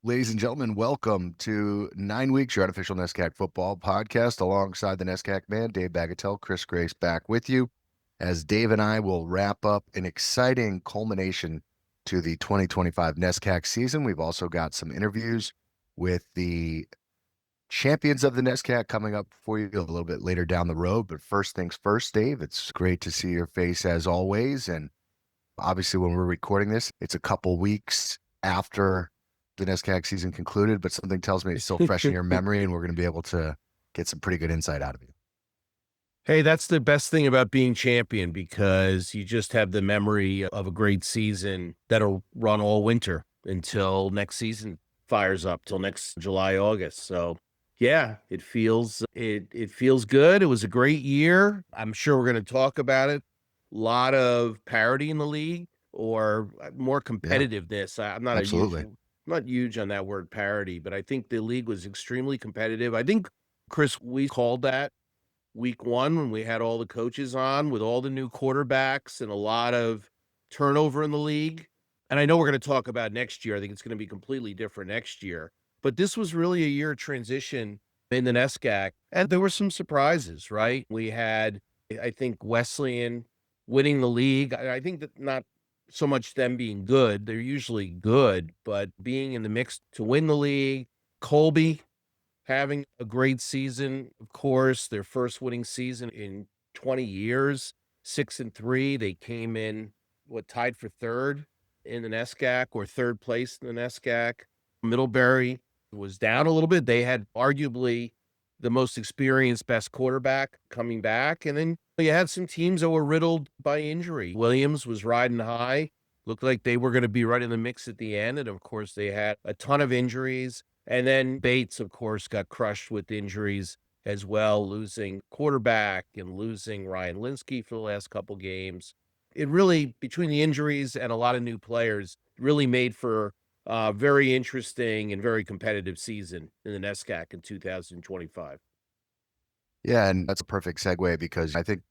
Ladies and gentlemen, welcome to 9 Weeks, your unofficial NESCAC Football Podcast, alongside the NESCAC man, Dave Bagatelle. Chris Grace back with you, as Dave and I will wrap up an exciting culmination to the 2025 NESCAC season. We've also got some interviews with the champions of the NESCAC coming up for you a little bit later down the road. But first things first, Dave, it's great to see your face as always. And obviously, when we're recording this, it's a couple weeks after the NESCAC season concluded, but something tells me it's still fresh in your memory, and we're going to be able to get some pretty good insight out of you. Hey, that's the best thing about being champion, because you just have the memory of a great season that'll run all winter until next season fires up, till next July, August. So yeah, it feels good. It was a great year. I'm sure we're going to talk about it. A lot of parity in the league, or more competitiveness. Yeah, I'm not absolutely. I'm not huge on that word parity, but I think the league was extremely competitive. I think, Chris, we called that week one when we had all the coaches on with all the new quarterbacks and a lot of turnover in the league. And I know we're going to talk about next year. I think it's going to be completely different next year. But this was really a year of transition in the NESCAC. And there were some surprises, right? We had, I think, Wesleyan winning the league. I think that not so much them being good. They're usually good, but being in the mix to win the league. Colby having a great season, of course, their first winning season in 20 years, 6-3. They came in, tied for third in the NESCAC, or third place in the NESCAC. Middlebury was down a little bit. They had arguably the most experienced, best quarterback coming back. And then you had some teams that were riddled by injury. Williams was riding high. Looked like they were going to be right in the mix at the end. And of course, they had a ton of injuries. And then Bates, of course, got crushed with injuries as well, losing quarterback and losing Ryan Linsky for the last couple games. It really, between the injuries and a lot of new players, really made for a very interesting and very competitive season in the NESCAC in 2025. Yeah, and that's a perfect segue, because I think,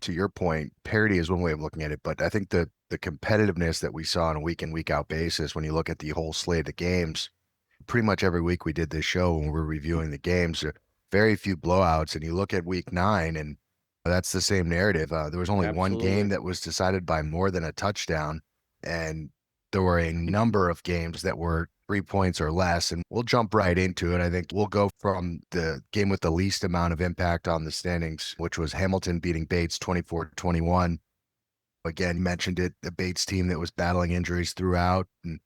to your point, parity is one way of looking at it, but I think the competitiveness that we saw on a week in, week out basis, when you look at the whole slate of games, pretty much every week we did this show when we're reviewing the games, very few blowouts. And you look at week 9, and that's the same narrative. There was only one game that was decided by more than a touchdown, and there were a number of games that were 3 points or less. And we'll jump right into it. I think we'll go from the game with the least amount of impact on the standings, which was Hamilton beating Bates 24-21. Again, you mentioned it, the Bates team that was battling injuries throughout. And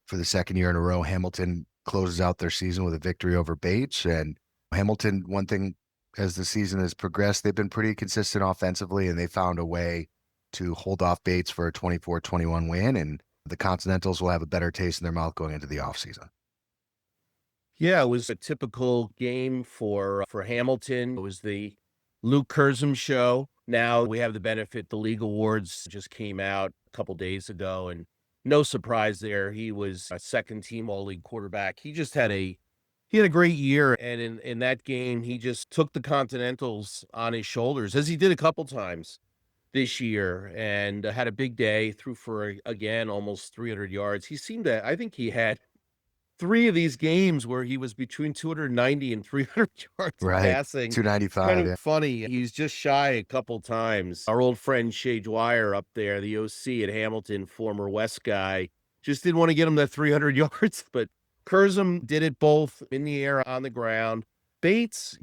for the second year in a row, Hamilton closes out their season with a victory over Bates. And Hamilton, one thing, as the season has progressed, they've been pretty consistent offensively, and they found a way to hold off Bates for a 24-21 win. And the Continentals will have a better taste in their mouth going into the offseason. Yeah, it was a typical game for Hamilton. It was the Luke Curzum show. Now we have the benefit, the league awards just came out a couple days ago, and no surprise there. He was a second-team All-League quarterback. He just had a great year, and in that game, he just took the Continentals on his shoulders, as he did a couple times this year, and had a big day, threw for, again, almost 300 yards. I think he had 3 of these games where he was between 290 and 300 yards passing. 295. Kind of funny. He's just shy a couple times. Our old friend Shea Dwyer up there, the OC at Hamilton, former West guy, just didn't want to get him that 300 yards. But Curzum did it both in the air, on the ground. Bates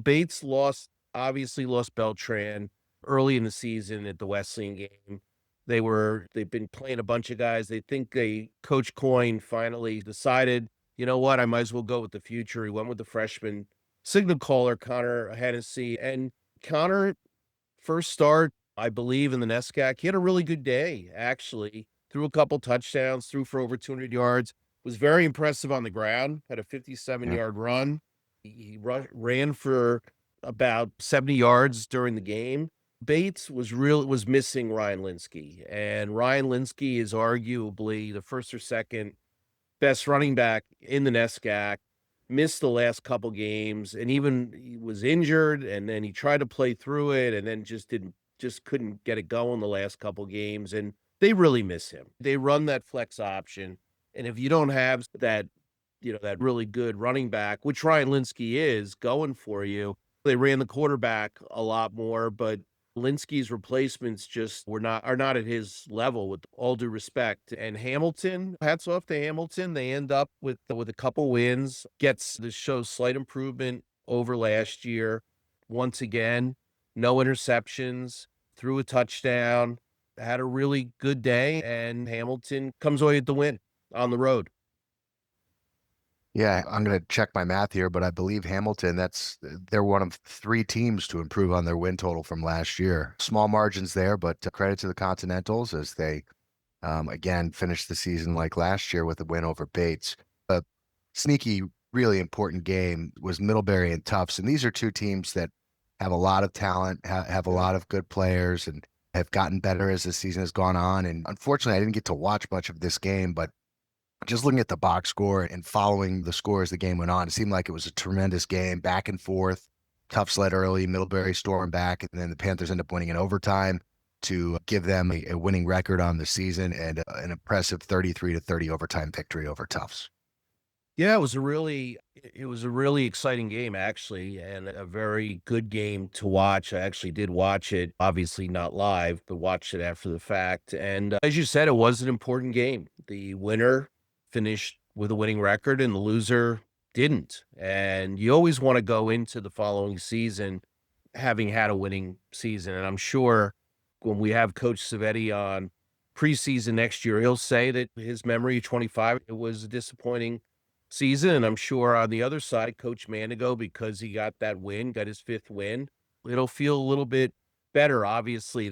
obviously lost Beltran early in the season at the Wesleyan game. They've been playing a bunch of guys. They think Coach Coyne finally decided, you know what, I might as well go with the future. He went with the freshman signal caller, Connor Hennessy. And Connor, first start, I believe, in the NESCAC, he had a really good day, actually. threw a couple touchdowns, threw for over 200 yards, was very impressive on the ground, had a 57-yard run. He ran for about 70 yards during the game. Bates was missing Ryan Linsky, and Ryan Linsky is arguably the first or second best running back in the NESCAC. Missed the last couple games, and even he was injured, and then he tried to play through it, and then just couldn't get it going the last couple games, and they really miss him. They run that flex option, and if you don't have that, that really good running back, which Ryan Linsky is, going for you, they ran the quarterback a lot more, but Linsky's replacements just are not at his level, with all due respect. And Hamilton, hats off to Hamilton. They end up with a couple wins. This shows slight improvement over last year. Once again, no interceptions, threw a touchdown, had a really good day, and Hamilton comes away with the win on the road. Yeah, I'm going to check my math here, but I believe Hamilton, they're one of 3 teams to improve on their win total from last year. Small margins there, but credit to the Continentals as they, again, finished the season like last year with a win over Bates. A sneaky, really important game was Middlebury and Tufts, and these are 2 teams that have a lot of talent, have a lot of good players, and have gotten better as the season has gone on. And unfortunately, I didn't get to watch much of this game, but just looking at the box score and following the score as the game went on, it seemed like it was a tremendous game, back and forth. Tufts led early, Middlebury stormed back, and then the Panthers end up winning in overtime to give them a winning record on the season and an impressive 33-30 overtime victory over Tufts. Yeah, it was a really exciting game, actually, and a very good game to watch. I actually did watch it, obviously not live, but watched it after the fact. And as you said, it was an important game. The winner finished with a winning record, and the loser didn't. And you always want to go into the following season having had a winning season. And I'm sure when we have Coach Savetti on preseason next year, he'll say that his memory of 25, it was a disappointing season. And I'm sure on the other side, Coach Manigo, because he got that win, got his 5th win, it'll feel a little bit better. Obviously,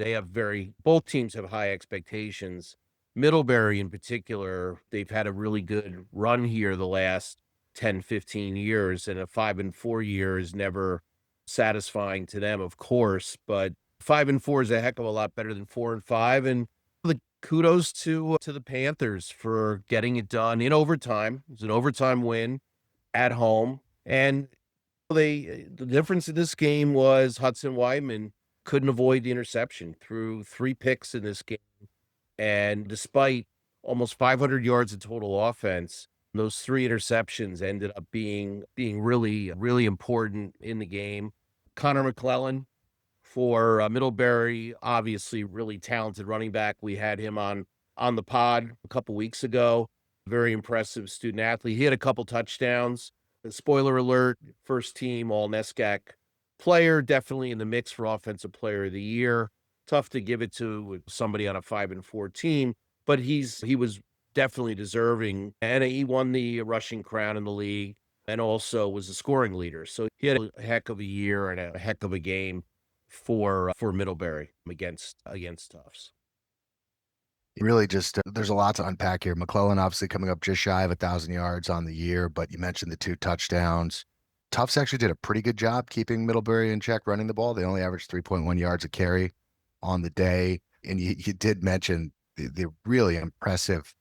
both teams have high expectations. Middlebury in particular, they've had a really good run here the last 10, 15 years, and a 5-4 year is never satisfying to them, of course, but 5-4 is a heck of a lot better than 4-5. And the kudos to the Panthers for getting it done in overtime. It was an overtime win at home, and the difference in this game was Hudson Weidman couldn't avoid the interception, threw 3 picks in this game. And despite almost 500 yards of total offense, those 3 interceptions ended up being really, really important in the game. Connor McClellan for Middlebury, obviously really talented running back. We had him on the pod a couple weeks ago. Very impressive student athlete. He had a couple touchdowns. Spoiler alert, first team all NESCAC player, definitely in the mix for Offensive Player of the Year. Tough to give it to somebody on a 5-4 team, but he was definitely deserving, and he won the rushing crown in the league and also was a scoring leader. So he had a heck of a year and a heck of a game for Middlebury against Tufts. Really just, there's a lot to unpack here. McClellan obviously coming up just shy of 1,000 yards on the year, but you mentioned the 2 touchdowns. Tufts actually did a pretty good job keeping Middlebury in check running the ball. They only averaged 3.1 yards a carry on the day. And you did mention the really impressive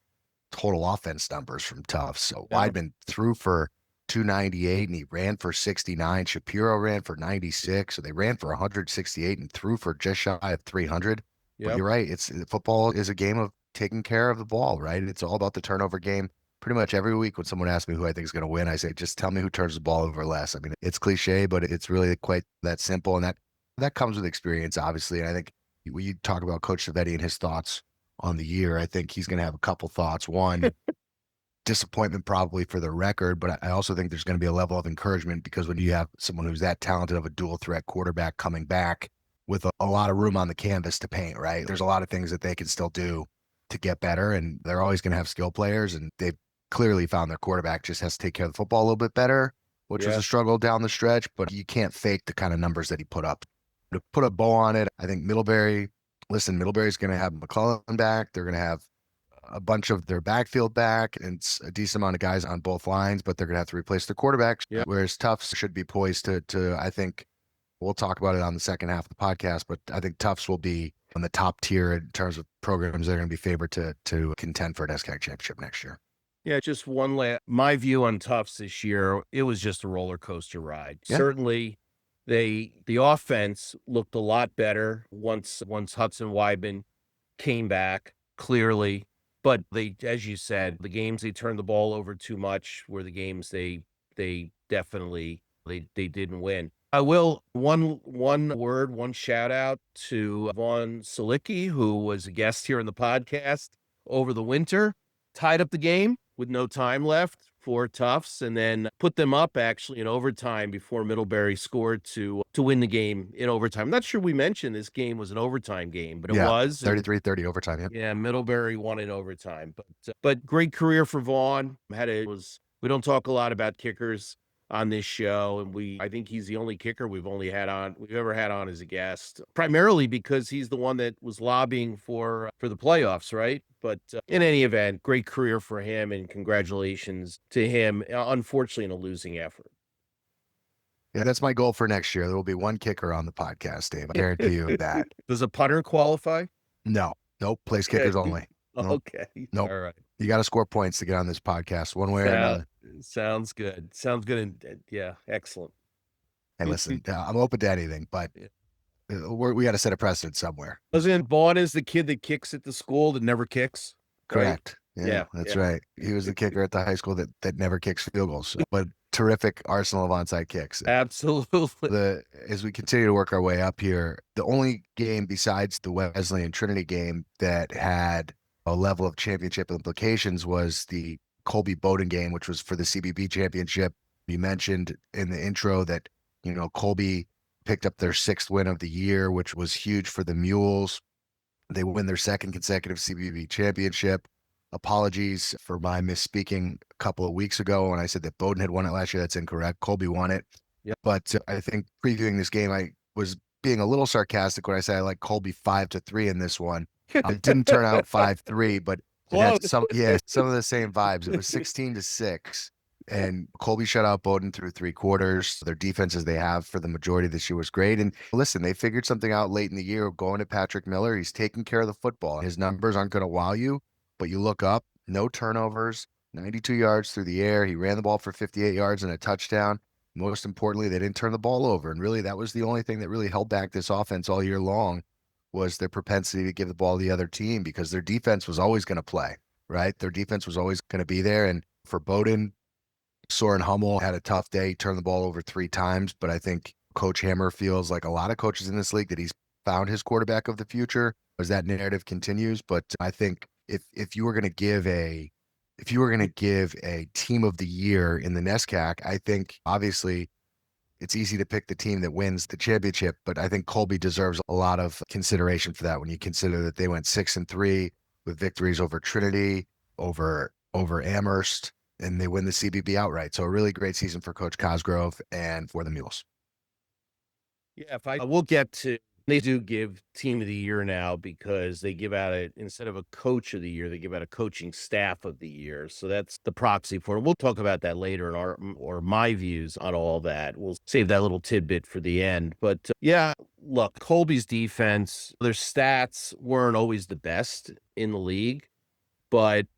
total offense numbers from Tufts. So Weidman threw for 298 and he ran for 69. Shapiro ran for 96. So they ran for 168 and threw for just shy of 300. But you're right. Football is a game of taking care of the ball, right? It's all about the turnover game. Pretty much every week when someone asks me who I think is going to win, I say, just tell me who turns the ball over less. I mean, it's cliche, but it's really quite that simple. And that comes with experience, obviously. And I think when you talk about Coach Savetti and his thoughts on the year, I think he's going to have a couple thoughts. One, disappointment probably for the record, but I also think there's going to be a level of encouragement because when you have someone who's that talented of a dual threat quarterback coming back with a lot of room on the canvas to paint, right? There's a lot of things that they can still do to get better, and they're always going to have skill players, and they've clearly found their quarterback just has to take care of the football a little bit better, which was a struggle down the stretch, but you can't fake the kind of numbers that he put up. To put a bow on it, I think Middlebury's going to have McClellan back. They're going to have a bunch of their backfield back and it's a decent amount of guys on both lines, but they're going to have to replace their quarterbacks. Yeah. Whereas Tufts should be poised to, I think, we'll talk about it on the second half of the podcast, but I think Tufts will be on the top tier in terms of programs that are going to be favored to contend for an NESCAC championship next year. Yeah, just one last, my view on Tufts this year, it was just a roller coaster ride. Yeah. Certainly the offense looked a lot better once Hudson Weidman came back, clearly. But they, as you said, the games they turned the ball over too much were the games they definitely they didn't win. I will one word, one shout out to Vaughn Salicki, who was a guest here on the podcast over the winter, tied up the game with no time left for Tufts, and then put them up actually in overtime before Middlebury scored to win the game in overtime. I'm not sure we mentioned this game was an overtime game, but it was 33-30 overtime. Yeah, Middlebury won in overtime. But great career for Vaughn. We don't talk a lot about kickers on this show, and I think he's the only kicker we've ever had on as a guest, primarily because he's the one that was lobbying for the playoffs, right? But in any event, great career for him, and congratulations to him. Unfortunately, in a losing effort. Yeah, that's my goal for next year. There will be one kicker on the podcast, Dave. I guarantee you that. Does a punter qualify? No, nope. Place kickers only. Nope. Okay. Nope. All right. You got to score points to get on this podcast, one way or another. Sounds good. Sounds good. And yeah, excellent. And listen, I'm open to anything, but we got to set a precedent somewhere. Wasn't Vaughn is the kid that kicks at the school that never kicks? Correct. Right? Yeah, that's right. He was the kicker at the high school that never kicks field goals, but terrific arsenal of onside kicks. Absolutely. As we continue to work our way up here, the only game besides the Wesleyan Trinity game that had a level of championship implications was the Colby Bowdoin game, which was for the CBB championship. You mentioned in the intro that, Colby picked up their 6th win of the year, which was huge for the Mules. They win their 2nd consecutive CBB championship. Apologies for my misspeaking a couple of weeks ago when I said that Bowdoin had won it last year. That's incorrect. Colby won it. Yep. But I think previewing this game, I was being a little sarcastic when I said I like Colby 5-3 in this one. It didn't turn out 5-3, but it had some of the same vibes. It was 16-6, and Colby shut out Bowdoin through 3 quarters. Their defense, as they have for the majority of this year, was great. And listen, they figured something out late in the year going to Patrick Miller. He's taking care of the football. His numbers aren't going to wow you, but you look up, no turnovers, 92 yards through the air. He ran the ball for 58 yards and a touchdown. Most importantly, they didn't turn the ball over. And really, that was the only thing that really held back this offense all year long, was their propensity to give the ball to the other team, because their defense was always going to play, right? Their defense was always going to be there. And for Bowdoin, Soren Hummel had a tough day, turned the ball over 3 times, but I think Coach Hammer feels like a lot of coaches in this league that he's found his quarterback of the future as that narrative continues. But I think if you were going to give a team of the year in the NESCAC, I think obviously it's easy to pick the team that wins the championship, but I think Colby deserves a lot of consideration for that when you consider that they went 6-3 with victories over Trinity, over Amherst, and they win the CBB outright. So a really great season for Coach Cosgrove and for the Mules. Yeah, we'll get to, they do give team of the year now, because they give out instead of a coach of the year, they give out a coaching staff of the year. So that's the proxy for it. We'll talk about that later or my views on all that. We'll save that little tidbit for the end. But yeah, look, Colby's defense, their stats weren't always the best in the league, but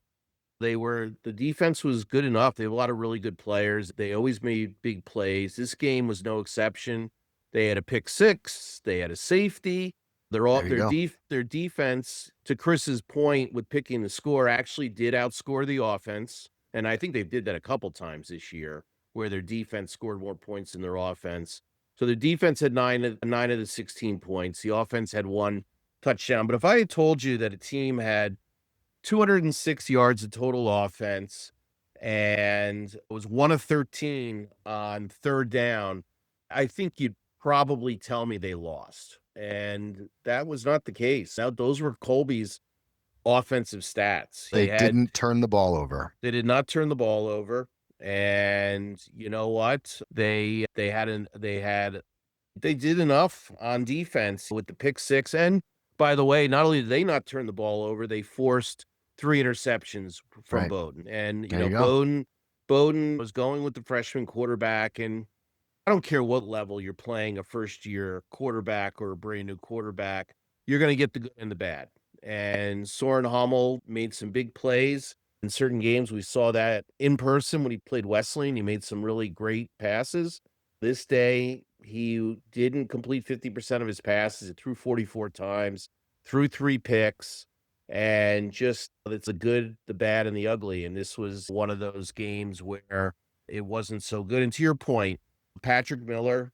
the defense was good enough. They have a lot of really good players. They always made big plays. This game was no exception. They had a pick 6. They had a safety. Their defense, to Chris's point with picking the score, actually did outscore the offense. And I think they did that a couple times this year, where their defense scored more points than their offense. So their defense had 9 of the 16 points. The offense had 1 touchdown. But if I had told you that a team had 206 yards of total offense and it was 1 of 13 on 3rd down, I think you'd probably tell me they lost. And that was not the case. Now, those were Colby's offensive stats. They didn't turn the ball over. They did not turn the ball over. And you know what? They did enough on defense with the pick 6. And by the way, not only did they not turn the ball over, they forced 3 interceptions from Right. Bowden. And, There you go. Bowden was going with the freshman quarterback, and I don't care what level you're playing, a first-year quarterback or a brand-new quarterback, you're gonna get the good and the bad. And Soren Hummel made some big plays in certain games. We saw that in person when he played Wesleyan. He made some really great passes. This day, he didn't complete 50% of his passes. He threw 44 times, threw 3 picks, and just it's the good, the bad, and the ugly. And this was one of those games where it wasn't so good. And to your point, Patrick Miller,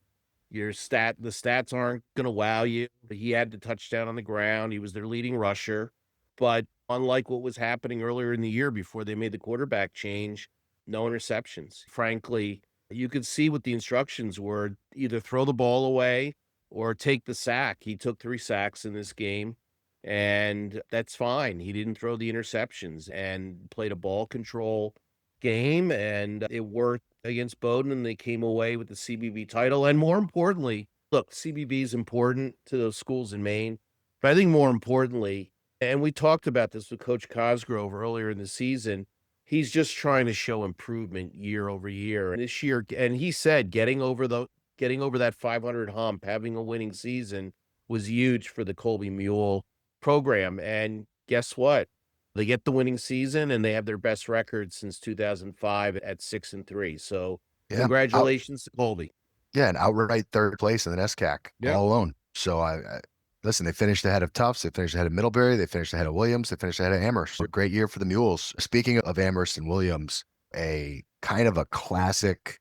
the stats aren't gonna wow you. He had the touchdown on the ground. He was their leading rusher. But unlike what was happening earlier in the year before they made the quarterback change, no interceptions. Frankly, you could see what the instructions were, either throw the ball away or take the sack. He took 3 sacks in this game, and that's fine. He didn't throw the interceptions and played a ball control game, and it worked against Bowdoin, and they came away with the CBB title. And more importantly, look, CBB is important to those schools in Maine, but I think more importantly, and we talked about this with Coach Cosgrove earlier in the season, he's just trying to show improvement year over year. And this year, and he said getting over that 500 hump, having a winning season was huge for the Colby Mule program. And guess what? They get the winning season, and they have their best record since 2005 at 6-3. So Yeah. congratulations to Colby. Yeah, an outright third place in the NESCAC all alone. So I listen, they finished ahead of Tufts, they finished ahead of Middlebury, they finished ahead of Williams, they finished ahead of Amherst. A great year for the Mules. Speaking of Amherst and Williams, a kind of a classic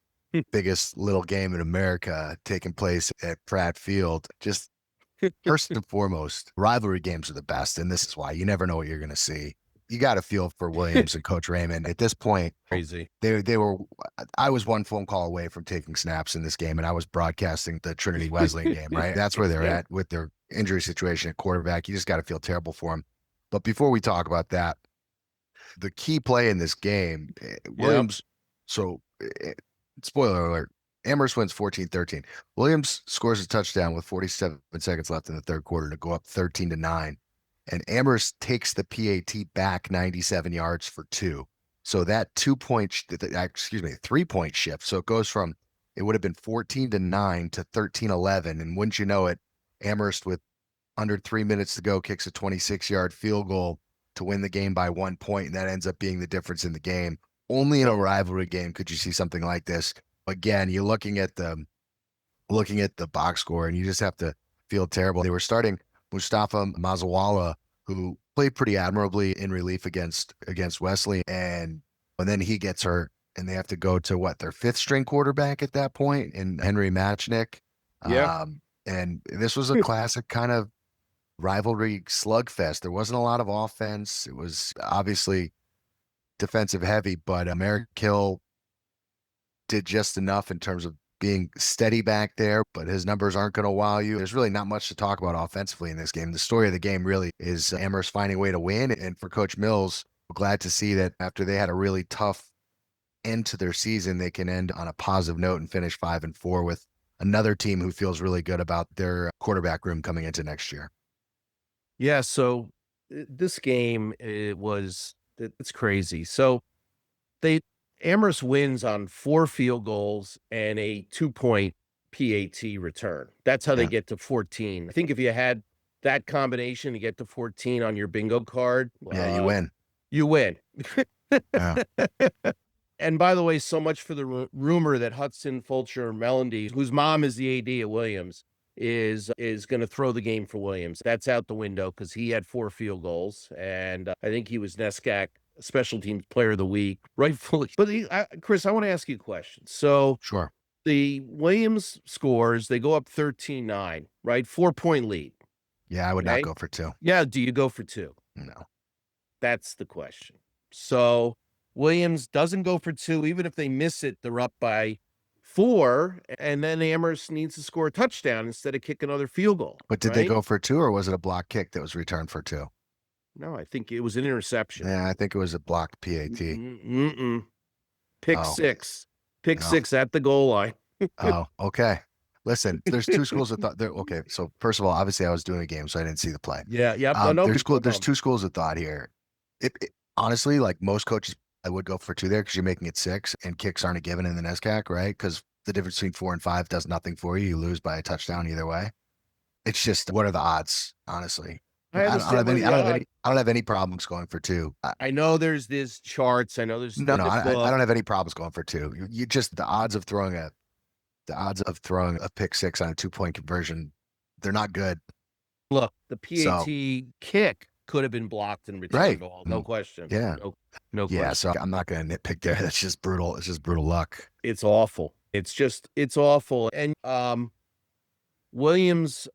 biggest little game in America taking place at Pratt Field. Just first and foremost, rivalry games are the best, and this is why. You never know what you're going to see. You got to feel for Williams and Coach Raymond. At this point, Crazy. I was one phone call away from taking snaps in this game, and I was broadcasting the Trinity Wesleyan game, right? That's where they're at with their injury situation at quarterback. You just got to feel terrible for them. But before we talk about that, the key play in this game, Williams, spoiler alert, Amherst wins 14-13. Williams scores a touchdown with 47 seconds left in the third quarter to go up 13-9. And Amherst takes the PAT back 97 yards for 2. So that 3-point shift. So it goes from, it would have been 14-9 to 13-11. And wouldn't you know it, Amherst with under 3 minutes to go kicks a 26-yard field goal to win the game by 1 point. And that ends up being the difference in the game. Only in a rivalry game could you see something like this. Again, you're looking at the box score, and you just have to feel terrible. They were starting Mustafa Mazawala, who played pretty admirably in relief against Wesley, and then he gets hurt, and they have to go to their 5th string quarterback at that point, in Henry Matchnick. Yeah. And this was a classic kind of rivalry slugfest. There wasn't a lot of offense. It was obviously defensive heavy, but Merrick Hill did just enough in terms of being steady back there, but his numbers aren't going to wow you. There's really not much to talk about offensively in this game. The story of the game really is Amherst finding a way to win. And for Coach Mills, we're glad to see that after they had a really tough end to their season, they can end on a positive note and finish 5-4 with another team who feels really good about their quarterback room coming into next year. Yeah, so this game, it's crazy. So Amherst wins on 4 field goals and a 2-point PAT return. That's how they get to 14. I think if you had that combination to get to 14 on your bingo card, you win. You win. Yeah. And by the way, so much for the rumor that Hudson Fulcher Melody, whose mom is the AD at Williams, is going to throw the game for Williams. That's out the window because he had 4 field goals, and I think he was NESCAC Special Teams Player of the Week, rightfully. But Chris, I want to ask you a question. So Sure. The Williams scores, they go up 13-9, right? 4-point lead. Yeah, I would not go for 2. Yeah, do you go for 2? No. That's the question. So Williams doesn't go for 2. Even if they miss it, they're up by 4, and then Amherst needs to score a touchdown instead of kick another field goal. But did they go for 2, or was it a block kick that was returned for 2? No, I think it was an interception. Yeah, I think it was a blocked PAT. Pick 6. Pick 6 at the goal line. Oh, okay. Listen, there's 2 schools of thought. Okay, so first of all, obviously I was doing a game, so I didn't see the play. Yeah. There's 2 schools of thought here. Honestly, like most coaches, I would go for 2 there because you're making it 6 and kicks aren't a given in the NESCAC, right? Because the difference between 4 and 5 does nothing for you. You lose by a touchdown either way. It's just what are the odds, honestly? I have I the don't have same with any. the odds. I don't have any problems going for 2. I know there's this charts. I know there's No, the no, I book. don't have any problems going for 2. You just the odds of throwing a pick 6 on a 2-point conversion, they're not good. Look, the So PAT kick could have been blocked and right, returned all. No question. yeah, No yeah. question. So I'm not going to nitpick there. That's just brutal. It's just brutal luck. It's awful. It's awful. And Williams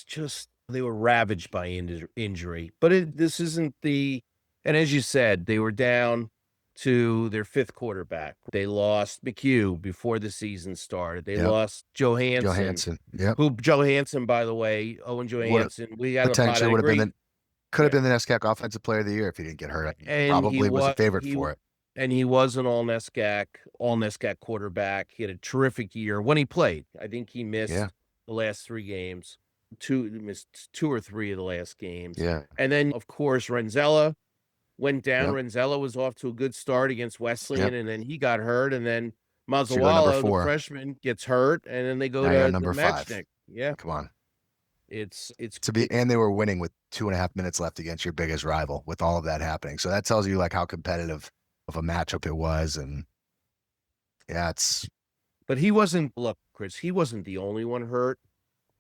just they were ravaged by injury. But this isn't the and as you said, they were down to their 5th quarterback. They lost McHugh before the season started. They Yep, lost Johansson, Johansson. Yep. who Johansson, by the way, Owen Would Johansson, we got a pod. potentially I would have been agree. could have Yeah. been the NESCAC Offensive Player of the Year if he didn't get hurt. And Probably was a favorite for it. he was an all NESCAC quarterback. He had a terrific year when he played. I think he Yeah, missed the last 3 games. Missed 2 or 3 of the last games. yeah, And then of course Renzella went down. yep, Renzella was off to a good start against yep. Wesleyan, and then he got hurt, and then So you go number Mazzawallo, the 4. freshman, gets hurt, and then they go Now you're on to number 5. Matchnick. Yeah, Come on. it's And they were winning with 2.5 minutes left against your biggest rival with all of that happening. So that tells you like how competitive of a matchup it was. And yeah, but he wasn't look, Chris, he wasn't the only one hurt.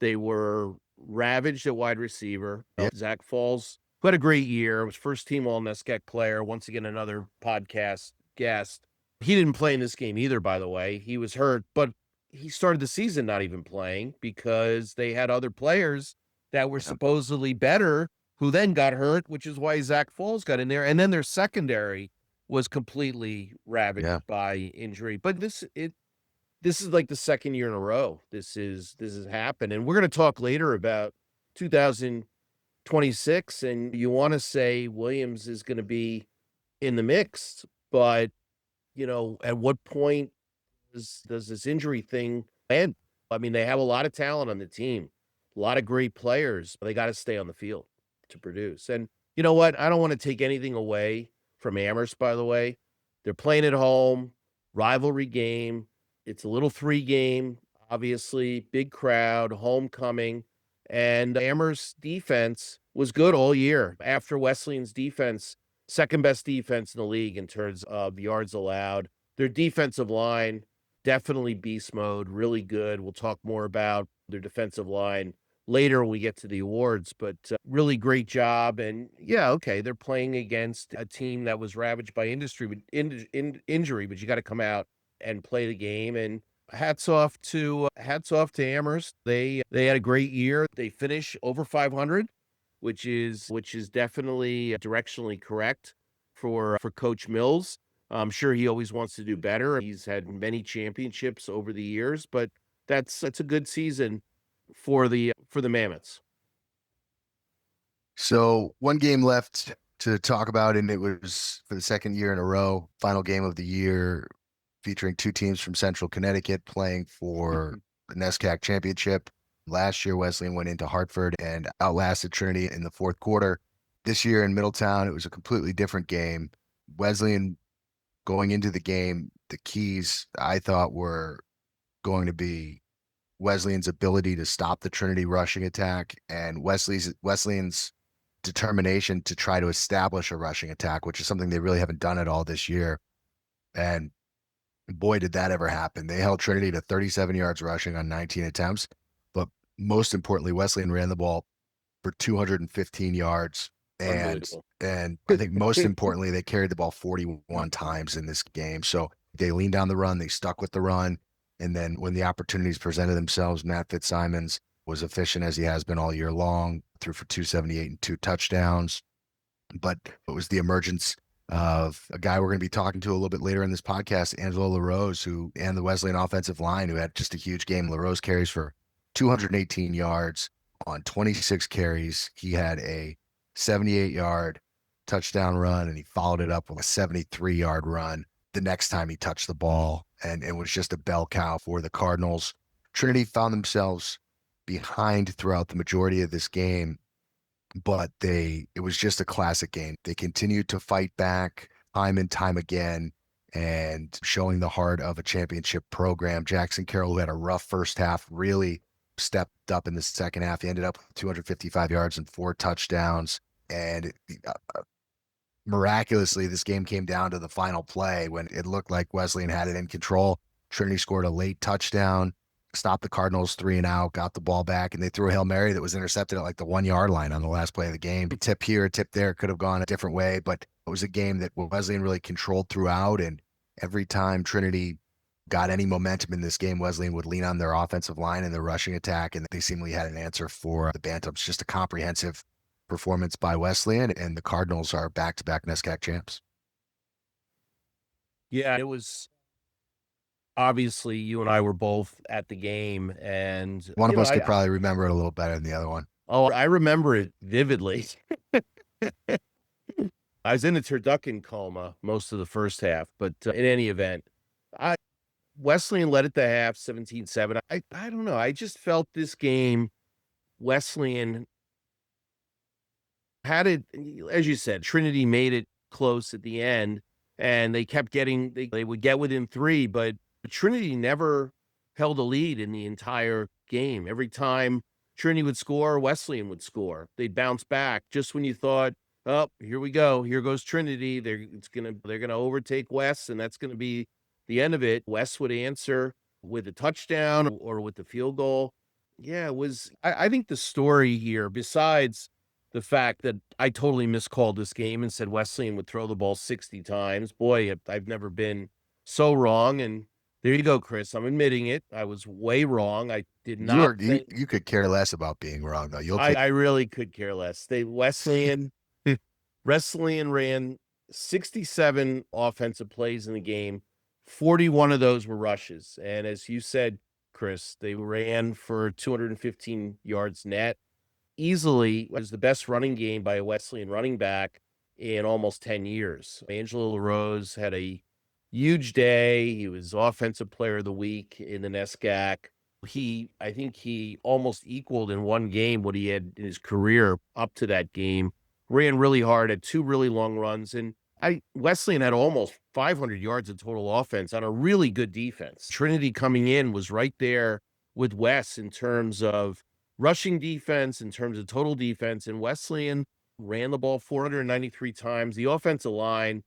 They were ravaged at wide receiver. yeah, Zach Falls, who had a great year, was first team all NESCAC player. Once again, another podcast guest. He didn't play in this game either, by the way. He was hurt, but he started the season not even playing because they had other players that were yeah, supposedly better who then got hurt, which is why Zach Falls got in there. And then their secondary was completely ravaged yeah. by injury. But this is like the 2nd year in a row. This has happened. And we're going to talk later about 2026. And you want to say Williams is going to be in the mix, but at what point does this injury thing end? I mean, they have a lot of talent on the team, a lot of great players, but they got to stay on the field to produce. And you know what? I don't want to take anything away from Amherst, by the way. They're playing at home, rivalry game. It's a little 3-game, obviously, big crowd, homecoming. And Amherst defense was good all year. After Wesleyan's defense, second best defense in the league in terms of yards allowed. Their defensive line, definitely beast mode, really good. We'll talk more about their defensive line later when we get to the awards, but really great job. And yeah, okay, they're playing against a team that was ravaged by injury, but you got to come out and play the game. And hats off to Amherst. They had a great year. They finish over 500, which is definitely directionally correct for Coach Mills. I'm sure he always wants to do better. He's had many championships over the years, but that's a good season for the Mammoths. So 1 game left to talk about, and it was for the 2nd year in a row, final game of the year, featuring 2 teams from Central Connecticut playing for the NESCAC championship. Last year, Wesleyan went into Hartford and outlasted Trinity in the 4th quarter. This year in Middletown, it was a completely different game. Wesleyan going into the game, the keys I thought were going to be Wesleyan's ability to stop the Trinity rushing attack and Wesleyan's determination to try to establish a rushing attack, which is something they really haven't done at all this year. And boy, did that ever happen. They held Trinity to 37 yards rushing on 19 attempts. But most importantly, Wesleyan ran the ball for 215 yards. And I think most importantly, they carried the ball 41 times in this game. So they leaned down the run, they stuck with the run. And then when the opportunities presented themselves, Matt Fitzsimons was efficient as he has been all year long, threw for 278 and 2 touchdowns. But it was the emergence of a guy we're going to be talking to a little bit later in this podcast, Angelo LaRose, and the Wesleyan offensive line, who had just a huge game. LaRose carries for 218 yards on 26 carries. He had a 78-yard touchdown run, and he followed it up with a 73-yard run the next time he touched the ball, and it was just a bell cow for the Cardinals. Trinity found themselves behind throughout the majority of this game, but it was just a classic game. They continued to fight back time and time again and showing the heart of a championship program. Jackson Carroll, who had a rough first half, really stepped up in the second half. He ended up with 255 yards and 4 touchdowns. And miraculously, this game came down to the final play when it looked like Wesleyan had it in control. Trinity scored a late touchdown, stopped the Cardinals 3-and-out, got the ball back, and they threw a Hail Mary that was intercepted at like the 1-yard line on the last play of the game. A tip here, a tip there, could have gone a different way, but it was a game that Wesleyan really controlled throughout. And every time Trinity got any momentum in this game, Wesleyan would lean on their offensive line and their rushing attack, and they seemingly had an answer for the Bantams. Just a comprehensive performance by Wesleyan, and the Cardinals are back-to-back NESCAC champs. Yeah, it was obviously you and I were both at the game, and One of us could probably remember it a little better than the other one. Oh, I remember it vividly. I was in a turducken coma most of the first half, but in any event, Wesleyan led at the half 17-7. I don't know. I just felt this game, Wesleyan had it, as you said, Trinity made it close at the end, and they kept getting, they would get within 3, but Trinity never held a lead in the entire game. Every time Trinity would score, Wesleyan would score. They'd bounce back just when you thought, oh, here we go. Here goes Trinity. They're gonna overtake Wes, and that's gonna be the end of it. Wes would answer with a touchdown or with the field goal. Yeah, it was. I think the story here, besides the fact that I totally miscalled this game and said Wesleyan would throw the ball 60 times. Boy, I've never been so wrong. And there you go, Chris. I'm admitting it. I was way wrong. I did not think You could care less about being wrong, though. I really could care less. Wesleyan ran 67 offensive plays in the game. 41 of those were rushes. And as you said, Chris, they ran for 215 yards net. Easily was the best running game by a Wesleyan running back in almost 10 years. Angelo LaRose had a huge day. He was offensive player of the week in the NESCAC. I think he almost equaled in one game what he had in his career up to that game. Ran really hard, had 2 really long runs, and Wesleyan had almost 500 yards of total offense on a really good defense. Trinity coming in was right there with Wes in terms of rushing defense, in terms of total defense, and Wesleyan ran the ball 493 times. The offensive line,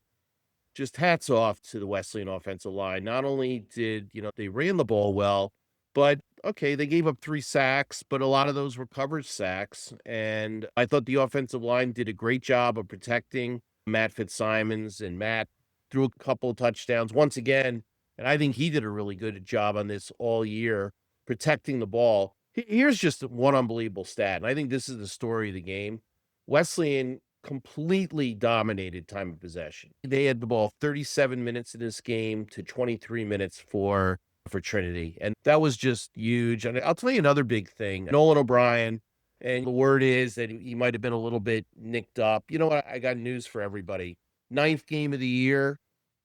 just hats off to the Wesleyan offensive line. Not only did, they ran the ball well, but okay, they gave up 3 sacks, but a lot of those were coverage sacks. And I thought the offensive line did a great job of protecting Matt Fitzsimons, and Matt threw a couple of touchdowns once again. And I think he did a really good job on this all year, protecting the ball. Here's just one unbelievable stat, and I think this is the story of the game. Wesleyan completely dominated time of possession. They had the ball 37 minutes in this game to 23 minutes for Trinity, and that was just huge. And I'll tell you another big thing. Nolan O'Brien, and the word is that he might have been a little bit nicked up. You know what? I got news for everybody. 9th game of the year,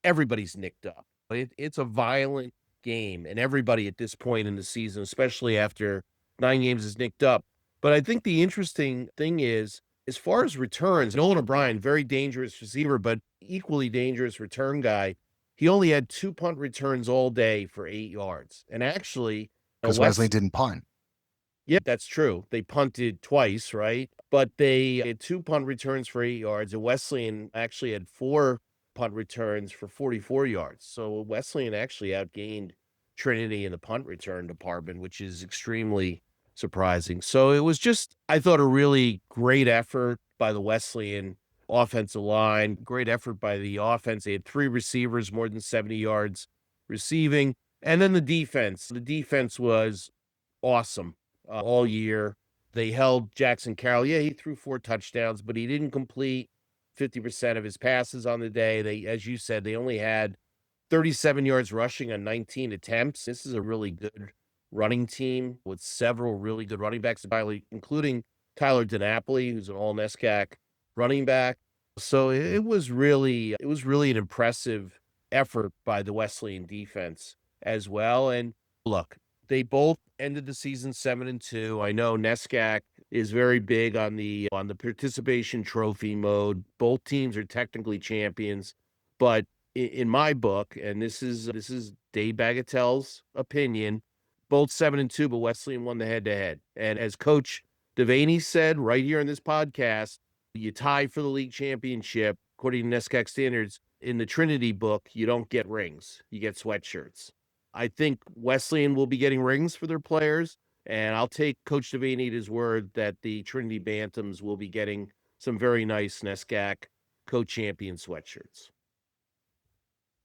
everybody's nicked up. It's a violent game, and everybody at this point in the season, especially after 9 games, is nicked up. But I think the interesting thing is, as far as returns, Nolan O'Brien, very dangerous receiver, but equally dangerous return guy. He only had 2 punt returns all day for 8 yards. And actually, because Wesleyan didn't punt. Yeah, that's true. They punted twice, right? But they had 2 punt returns for 8 yards, and Wesleyan actually had 4 punt returns for 44 yards. So Wesleyan actually outgained Trinity in the punt return department, which is extremely surprising. So it was just, I thought, a really great effort by the Wesleyan offensive line, great effort by the offense. They had 3 receivers, more than 70 yards receiving. And then the defense. The defense was awesome all year. They held Jackson Carroll. Yeah, he threw 4 touchdowns, but he didn't complete 50% of his passes on the day. They, as you said, they only had 37 yards rushing on 19 attempts. This is a really good running team with several really good running backs, including Tyler DiNapoli, who's an all NESCAC running back. So it was really an impressive effort by the Wesleyan defense as well. And look, They both ended the season 7-2. I know NESCAC is very big on the participation trophy mode. Both teams are technically champions, but in my book, and this is Dave Bagatelle's opinion, both 7-2, but Wesleyan won the head-to-head. And as Coach Devaney said right here in this podcast, you tie for the league championship, according to NESCAC standards. In the Trinity book, you don't get rings, you get sweatshirts. I think Wesleyan will be getting rings for their players, and I'll take Coach Devaney at his word that the Trinity Bantams will be getting some very nice NESCAC co-champion sweatshirts.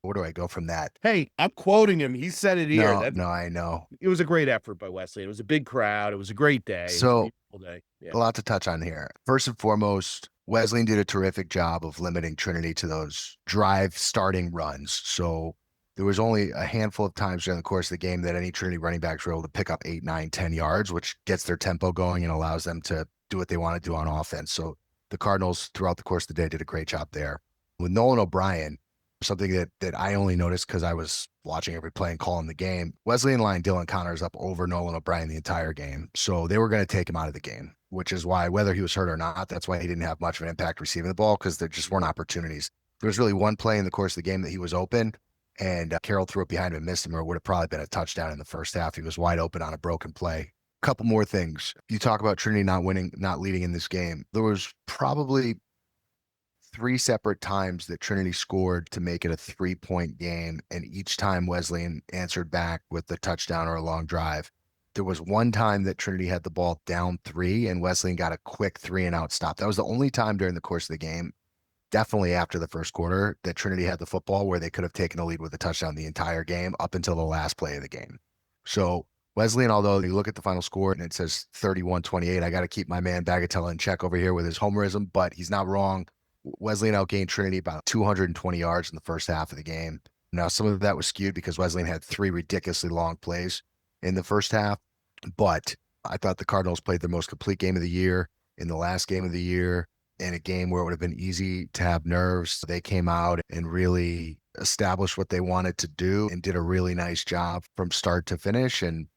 Where do I go from that? Hey, I'm quoting him. He said it here. No, I know. It was a great effort by Wesleyan. It was a big crowd. It was a great day. So, it was a beautiful day. Yeah. a lot to touch on here. First and foremost, Wesleyan did a terrific job of limiting Trinity to those drive starting runs. So there was only a handful of times during the course of the game that any Trinity running backs were able to pick up 8, 9, 10 yards, which gets their tempo going and allows them to do what they want to do on offense. So the Cardinals throughout the course of the day did a great job there. With Nolan O'Brien, something that I only noticed because I was watching every play and calling the game, Wesleyan line Dylan Connors up over Nolan O'Brien the entire game. So they were going to take him out of the game, which is why, whether he was hurt or not, that's why he didn't have much of an impact receiving the ball, because there just weren't opportunities. There was really one play in the course of the game that he was open, and Carroll threw it behind him and missed him, or it would have probably been a touchdown in the first half. He was wide open on a broken play. Couple more things. You talk about Trinity not leading in this game. There was probably 3 separate times that Trinity scored to make it a 3-point game, and each time Wesleyan answered back with a touchdown or a long drive. There was one time that Trinity had the ball down 3 and Wesleyan got a quick 3-and-out stop. That was the only time during the course of the game, definitely after the first quarter, that Trinity had the football where they could have taken the lead with a touchdown the entire game up until the last play of the game. So Wesleyan, although you look at the final score and it says 31-28, I got to keep my man Bagatelle in check over here with his homerism, but he's not wrong. Wesleyan outgained Trinity about 220 yards in the first half of the game. Now, some of that was skewed because Wesleyan had 3 ridiculously long plays in the first half, but I thought the Cardinals played their most complete game of the year in the last game of the year, in a game where it would have been easy to have nerves. They came out and really established what they wanted to do and did a really nice job from start to finish. And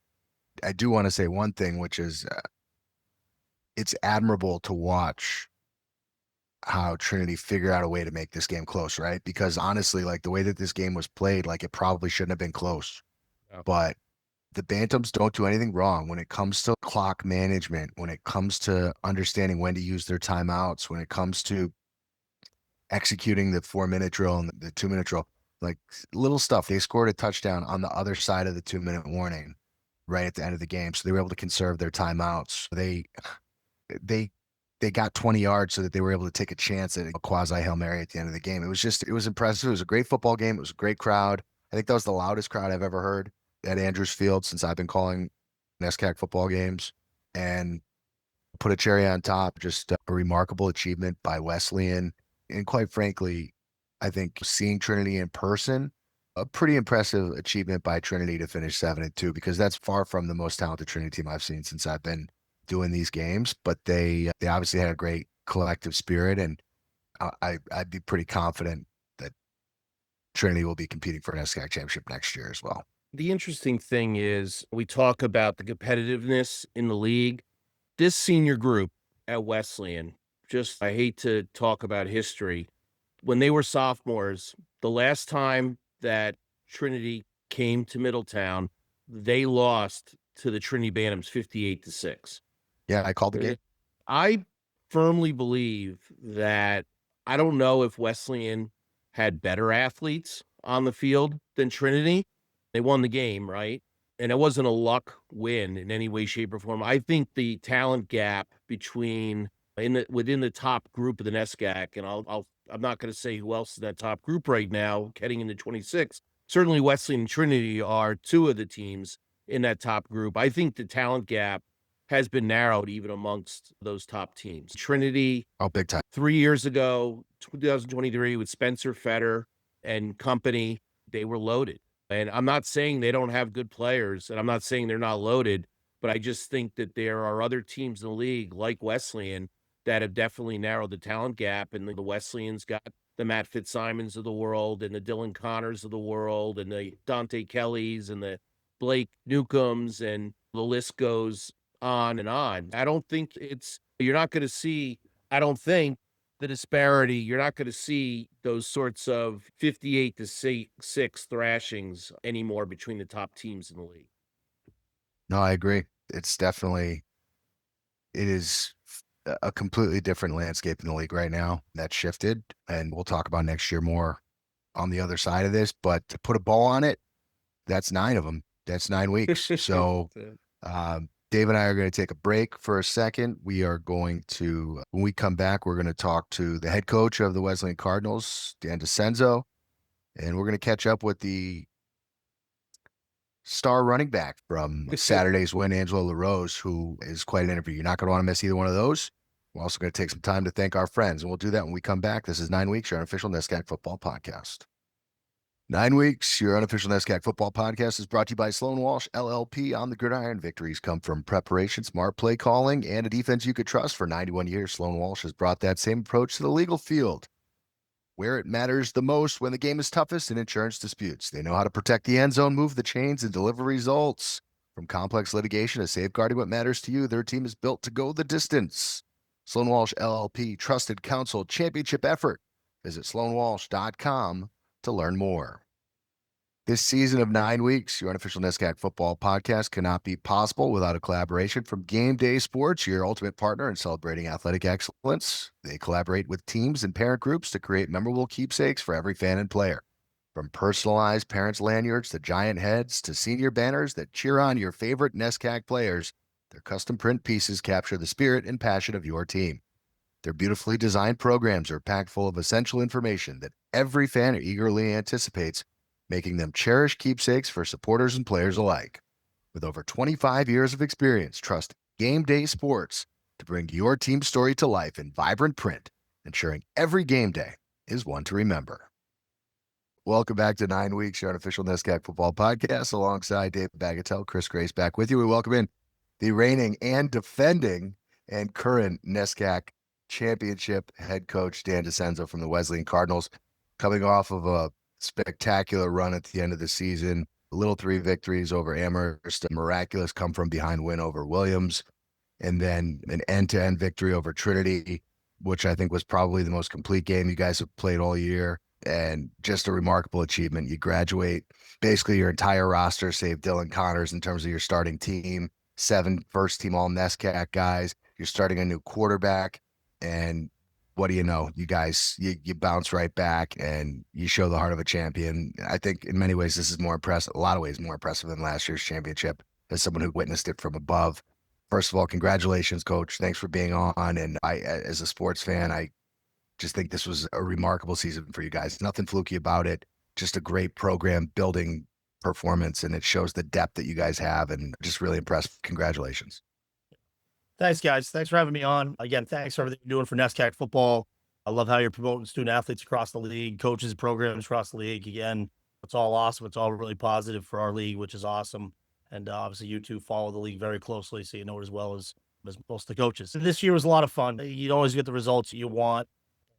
I do want to say one thing, which is it's admirable to watch how Trinity figured out a way to make this game close, right? Because honestly, like the way that this game was played, like it probably shouldn't have been close. Yeah. But the Bantams don't do anything wrong when it comes to clock management, when it comes to understanding when to use their timeouts, when it comes to executing the 4-minute drill and the 2-minute drill, like little stuff. They scored a touchdown on the other side of the 2-minute warning right at the end of the game. So they were able to conserve their timeouts. They got 20 yards so that they were able to take a chance at a quasi Hail Mary at the end of the game. It was impressive. It was a great football game. It was a great crowd. I think that was the loudest crowd I've ever heard at Andrews Field since I've been calling NESCAC football games. And put a cherry on top, just a remarkable achievement by Wesleyan. And quite frankly, I think seeing Trinity in person, a pretty impressive achievement by Trinity to finish 7-2, because that's far from the most talented Trinity team I've seen since I've been doing these games. But they obviously had a great collective spirit, and I'd be pretty confident that Trinity will be competing for an NESCAC championship next year as well. The interesting thing is we talk about the competitiveness in the league. This senior group at Wesleyan, just I hate to talk about history. When they were sophomores, the last time that Trinity came to Middletown, they lost to the Trinity Bantams 58-6. Yeah, I called the game. I firmly believe that I don't know if Wesleyan had better athletes on the field than Trinity. They won the game, right? And it wasn't a luck win in any way, shape, or form. I think the talent gap within the top group of the NESCAC, and I'm not going to say who else is in that top group right now, heading into 26. Certainly, Wesleyan and Trinity are 2 of the teams in that top group. I think the talent gap has been narrowed even amongst those top teams. Trinity, big time. 3 years ago, 2023, with Spencer Fetter and company, they were loaded. And I'm not saying they don't have good players, and I'm not saying they're not loaded, but I just think that there are other teams in the league, like Wesleyan, that have definitely narrowed the talent gap. And the Wesleyans got the Matt Fitzsimons of the world, and the Dylan Connors of the world, and the Dante Kellys, and the Blake Newcombs, and the list goes on and on. I don't think you're not going to see, I don't think the disparity, you're not going to see those sorts of 58-6 thrashings anymore between the top teams in the league. No, I agree. It is a completely different landscape in the league right now. That shifted, and we'll talk about next year more on the other side of this. But to put a bow on it, that's 9 of them. That's 9 weeks. So Dave and I are going to take a break for a second. We are going to, when we come back, we're going to talk to the head coach of the Wesleyan Cardinals, Dan DiCenzo, and we're going to catch up with the star running back from Saturday's win, Angelo LaRose, who is quite an interview. You're not going to want to miss either one of those. We're also going to take some time to thank our friends, and we'll do that when we come back. This is 9 Weeks, your unofficial NESCAC Football Podcast. 9 Weeks, your unofficial NESCAC Football Podcast is brought to you by Sloan Walsh, LLP. On the gridiron, victories come from preparation, smart play calling, and a defense you could trust. For 91 years, Sloan Walsh has brought that same approach to the legal field, where it matters the most when the game is toughest in insurance disputes. They know how to protect the end zone, move the chains, and deliver results. From complex litigation to safeguarding what matters to you, their team is built to go the distance. Sloan Walsh, LLP, trusted counsel, championship effort. Visit sloanwalsh.com to learn more. This season of 9 Weeks, your unofficial NESCAC Football Podcast, cannot be possible without a collaboration from Game Day Sports, your ultimate partner in celebrating athletic excellence. They collaborate with teams and parent groups to create memorable keepsakes for every fan and player. From personalized parents' lanyards to giant heads to senior banners that cheer on your favorite NESCAC players, their custom print pieces capture the spirit and passion of your team. Their beautifully designed programs are packed full of essential information that every fan eagerly anticipates, making them cherished keepsakes for supporters and players alike. With over 25 years of experience, trust Game Day Sports to bring your team story to life in vibrant print, ensuring every game day is one to remember. Welcome back to 9 Weeks, your unofficial NESCAC Football Podcast, alongside Dave Bagatelle, Chris Grace back with you. We welcome in the reigning and defending and current NESCAC championship head coach, Dan DiCenzo from the Wesleyan Cardinals, coming off of a spectacular run at the end of the season. Little 3 victories over Amherst, a miraculous come from behind win over Williams, and then an end-to-end victory over Trinity, which I think was probably the most complete game you guys have played all year, and just a remarkable achievement. You graduate basically your entire roster, save Dylan Connors, in terms of your starting team, 7 first-team all-NESCAC guys. You're starting a new quarterback, and what do you know? You guys, you bounce right back and you show the heart of a champion. I think in many ways, this is more impressive, a lot of ways more impressive than last year's championship, as someone who witnessed it from above. First of all, congratulations, Coach. Thanks for being on. And I, as a sports fan, I just think this was a remarkable season for you guys. Nothing fluky about it. Just a great program building performance, and it shows the depth that you guys have, and just really impressed. Congratulations. Thanks, guys. Thanks for having me on. Again, thanks for everything you're doing for NESCAC football. I love how you're promoting student athletes across the league, coaches, programs across the league. Again, it's all awesome. It's all really positive for our league, which is awesome. And obviously, you two follow the league very closely, so you know it as well as most of the coaches. This year was a lot of fun. You don't always get the results you want.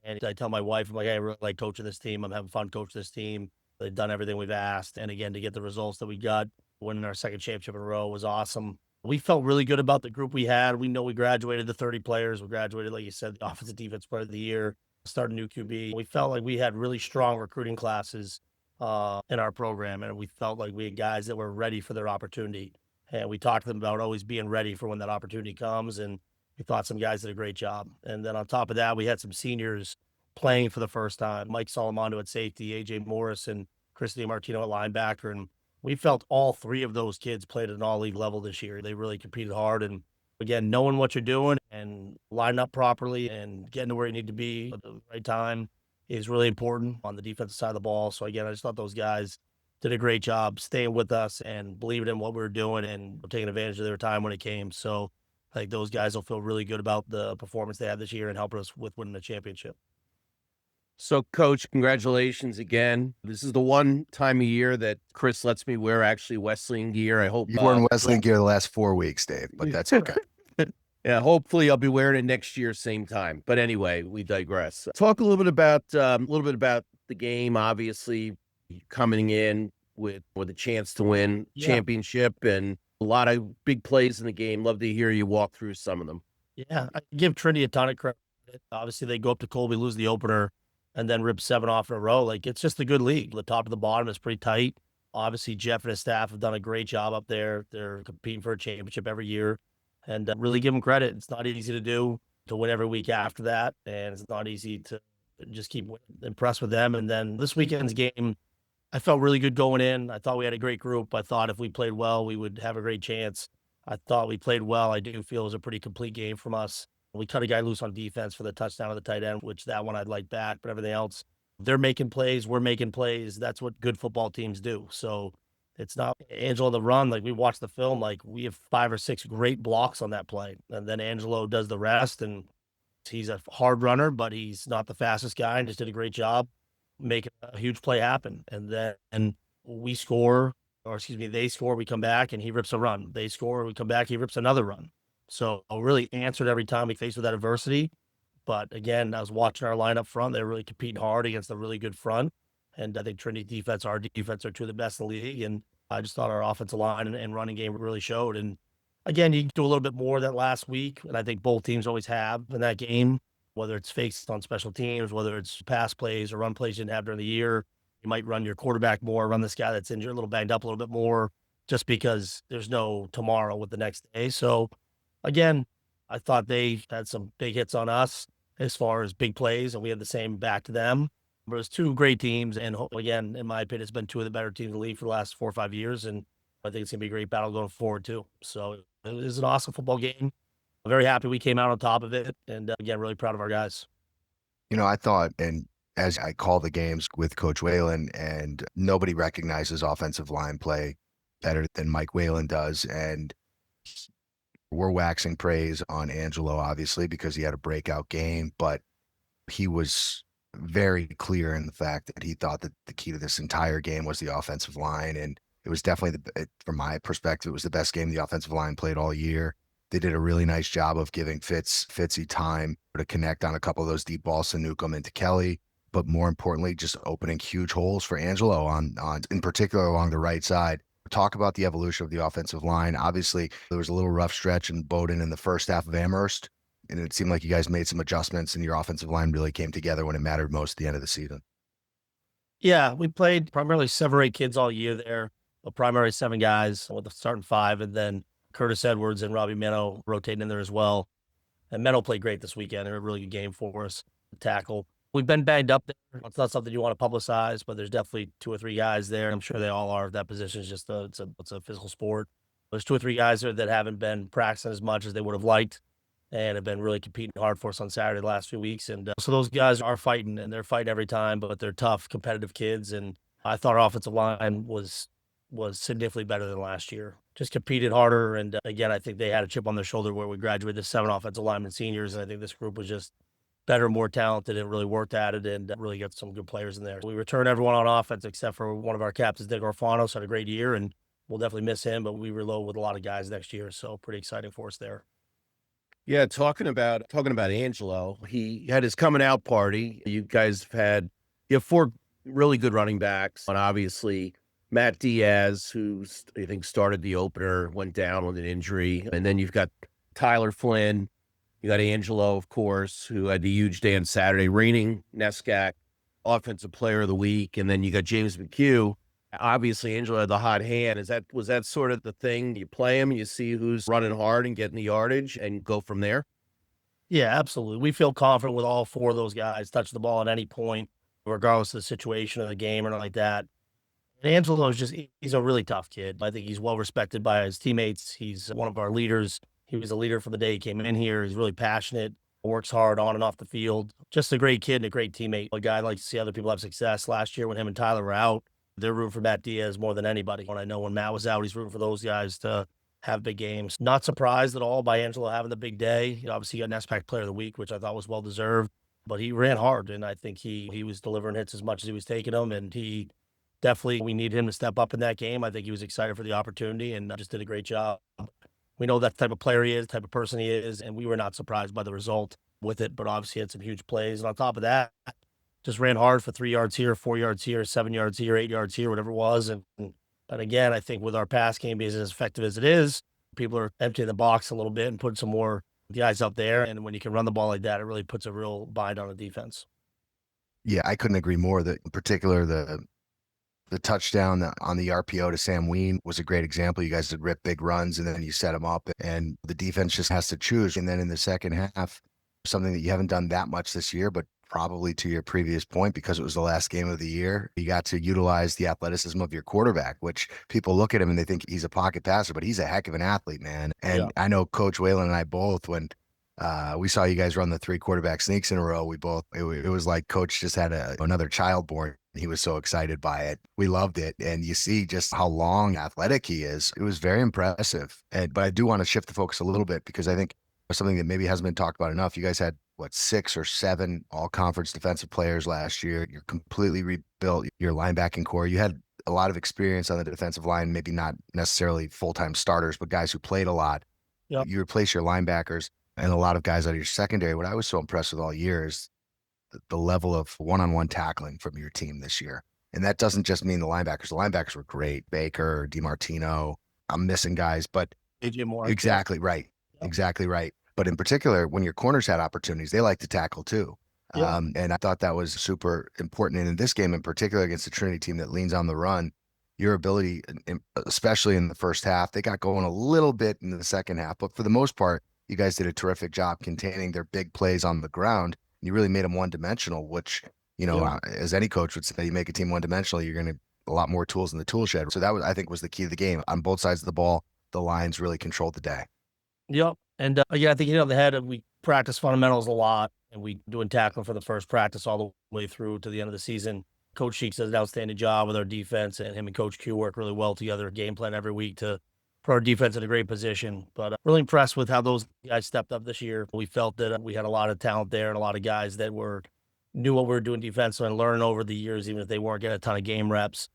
And I tell my wife, I'm like, hey, I really like coaching this team. I'm having fun coaching this team. They've done everything we've asked. And again, to get the results that we got, winning our second championship in a row was awesome. We felt really good about the group we had. We know we graduated the 30 players. We graduated, like you said, the offensive defense player of the year, started a new QB. We felt like we had really strong recruiting classes in our program, and we felt like we had guys that were ready for their opportunity. And we talked to them about always being ready for when that opportunity comes, and we thought some guys did a great job. And then on top of that, we had some seniors playing for the first time. Mike Salamando at safety, AJ Morris, and Chris DiMartino at linebacker, and we felt all 3 of those kids played at an all-league level this year. They really competed hard. And again, knowing what you're doing and lining up properly and getting to where you need to be at the right time is really important on the defensive side of the ball. So again, I just thought those guys did a great job staying with us and believing in what we were doing and taking advantage of their time when it came. So I think those guys will feel really good about the performance they had this year and help us with winning the championship. So, Coach, congratulations again. This is the one time a year that Chris lets me wear actually Wesleyan gear. I hope You've worn Wesleyan gear the last 4 weeks, Dave, but that's okay. Yeah, hopefully I'll be wearing it next year, same time. But anyway, we digress. Talk a little bit about the game. Obviously, coming in, with a chance to win Yeah. championship and a lot of big plays in the game. Love to hear you walk through some of them. Yeah, I give Trinity a ton of credit. Obviously, they go up to Colby, lose the opener, and then rip 7 off in a row. Like, it's just a good league. The top to the bottom is pretty tight. Obviously, Jeff and his staff have done a great job up there. They're competing for a championship every year, and really give them credit. It's not easy to do, to win every week after that, and it's not easy to just keep impressed with them. And then this weekend's game, I felt really good going in. I thought we had a great group. I thought if we played well, we would have a great chance. I thought we played well. I do feel it was a pretty complete game from us. We cut a guy loose on defense for the touchdown of the tight end, which that one I'd like back, but everything else, they're making plays. We're making plays. That's what good football teams do. So it's not Angelo the run. Like, we watch the film, like, we have 5 or 6 great blocks on that play. And then Angelo does the rest. And he's a hard runner, but he's not the fastest guy, and just did a great job making a huge play happen. And then we score, or excuse me, they score, we come back, and he rips a run. They score, we come back, he rips another run. So I really answered every time we faced with that adversity. But again, I was watching our line up front. They're really competing hard against a really good front. And I think Trinity defense, our defense, are 2 of the best in the league. And I just thought our offensive line and running game really showed. And again, you can do a little bit more that last week. And I think both teams always have in that game, whether it's fakes on special teams, whether it's pass plays or run plays you didn't have during the year. You might run your quarterback more, run this guy that's injured, a little banged up a little bit more, just because there's no tomorrow with the next day. So again, I thought they had some big hits on us as far as big plays, and we had the same back to them. But it was 2 great teams, and again, in my opinion, it's been 2 of the better teams in the league for the last 4 or 5 years, and I think it's going to be a great battle going forward too. So it was an awesome football game. I'm very happy we came out on top of it, and again, really proud of our guys. I thought, and as I call the games with Coach Whalen, and nobody recognizes offensive line play better than Mike Whalen does. And we're waxing praise on Angelo, obviously, because he had a breakout game, but he was very clear in the fact that he thought that the key to this entire game was the offensive line. And it was definitely, from my perspective, it was the best game the offensive line played all year. They did a really nice job of giving Fitzy time to connect on a couple of those deep balls to Newcomb into Kelly, but more importantly, just opening huge holes for Angelo on in particular along the right side. Talk about the evolution of the offensive line. Obviously, there was a little rough stretch in Bowdoin in the first half of Amherst, and it seemed like you guys made some adjustments, and your offensive line really came together when it mattered most at the end of the season. Yeah, we played primarily 7 or 8 kids all year there, a primary 7 guys with the starting 5, and then Curtis Edwards and Robbie Meno rotating in there as well. And Meno played great this weekend. They're a really good game for us to tackle. We've been banged up there. It's not something you want to publicize, but there's definitely 2 or 3 guys there. I'm sure they all are. That position is just it's a physical sport. There's 2 or 3 guys there that haven't been practicing as much as they would have liked, and have been really competing hard for us on Saturday the last few weeks. And so those guys are fighting, and they're fighting every time, but they're tough, competitive kids. And I thought our offensive line was significantly better than last year. Just competed harder. And again, I think they had a chip on their shoulder where we graduated 7 offensive linemen seniors. And I think this group was just better, more talented, and really worked at it, and really got some good players in there. We returned everyone on offense except for one of our captains, Dick Orfanos, had a great year, and we'll definitely miss him, but we reload with a lot of guys next year. So pretty exciting for us there. Yeah, talking about Angelo, he had his coming out party. You guys have 4 really good running backs, and obviously Matt Diaz, who I think started the opener, went down with an injury, and then you've got Tyler Flynn. You got Angelo, of course, who had the huge day on Saturday, reigning NESCAC Offensive Player of the Week, and then you got James McHugh. Obviously, Angelo had the hot hand. Was that sort of the thing? You play him, you see who's running hard and getting the yardage, and go from there? Yeah, absolutely. We feel confident with all 4 of those guys touching the ball at any point, regardless of the situation of the game or anything like that. And Angelo is he's a really tough kid. I think he's well respected by his teammates. He's one of our leaders. He was a leader from the day he came in here. He's really passionate, works hard on and off the field. Just a great kid and a great teammate. A guy I'd like to see other people have success. Last year when him and Tyler were out, they're rooting for Matt Diaz more than anybody. When I know when Matt was out, he's rooting for those guys to have big games. Not surprised at all by Angelo having the big day. He obviously got NESCAC Player of the Week, which I thought was well-deserved. But he ran hard, and I think he was delivering hits as much as he was taking them, and he definitely, we need him to step up in that game. I think he was excited for the opportunity and just did a great job. We know that type of player he is, type of person he is, and we were not surprised by the result with it, but obviously had some huge plays. And on top of that, just ran hard for 3 yards here, 4 yards here, 7 yards here, 8 yards here, whatever it was. But again, I think with our pass game being as effective as it is, people are emptying the box a little bit and putting some more guys out there. And when you can run the ball like that, it really puts a real bind on the defense. Yeah, I couldn't agree more. That in particular, the touchdown on the RPO to Sam Ween was a great example. You guys did rip big runs and then you set them up and the defense just has to choose. And then in the second half, something that you haven't done that much this year, but probably to your previous point, because it was the last game of the year, you got to utilize the athleticism of your quarterback, which people look at him and they think he's a pocket passer, but he's a heck of an athlete, man. And I know Coach Whalen and I both, when we saw you guys run the 3 quarterback sneaks in a row, it was like Coach just had another child born. He was so excited by it. We loved it. And you see just how long athletic he is. It was very impressive. But I do want to shift the focus a little bit because I think something that maybe hasn't been talked about enough. You guys had 6 or 7 all-conference defensive players last year. You're completely rebuilt your linebacking core. You had a lot of experience on the defensive line, maybe not necessarily full-time starters, but guys who played a lot. Yep. You replace your linebackers and a lot of guys out of your secondary. What I was so impressed with all year is the level of one-on-one tackling from your team this year. And that doesn't just mean the linebackers. The linebackers were great. Baker, DiMartino. I'm missing guys, but AJ Moore. Exactly right. Yep. Exactly right. But in particular, when your corners had opportunities, they like to tackle too. Yeah. And I thought that was super important. And in this game in particular, against the Trinity team that leans on the run, your ability, especially in the first half, they got going a little bit in the second half. But for the most part, you guys did a terrific job containing their big plays on the ground. You really made them one-dimensional, which, as any coach would say, you make a team one-dimensional, you're going to a lot more tools in the tool shed. So that was, I think, was the key to the game. On both sides of the ball, the Lions really controlled the day. Yep. And I think on the head, we practice fundamentals a lot, and we doing tackling for the first practice all the way through to the end of the season. Coach Sheik does an outstanding job with our defense, and him and Coach Q work really well together, game plan every week to put our defense in a great position. But really impressed with how those guys stepped up this year. We felt that we had a lot of talent there and a lot of guys that knew what we were doing defensively and learning over the years, even if they weren't getting a ton of game reps.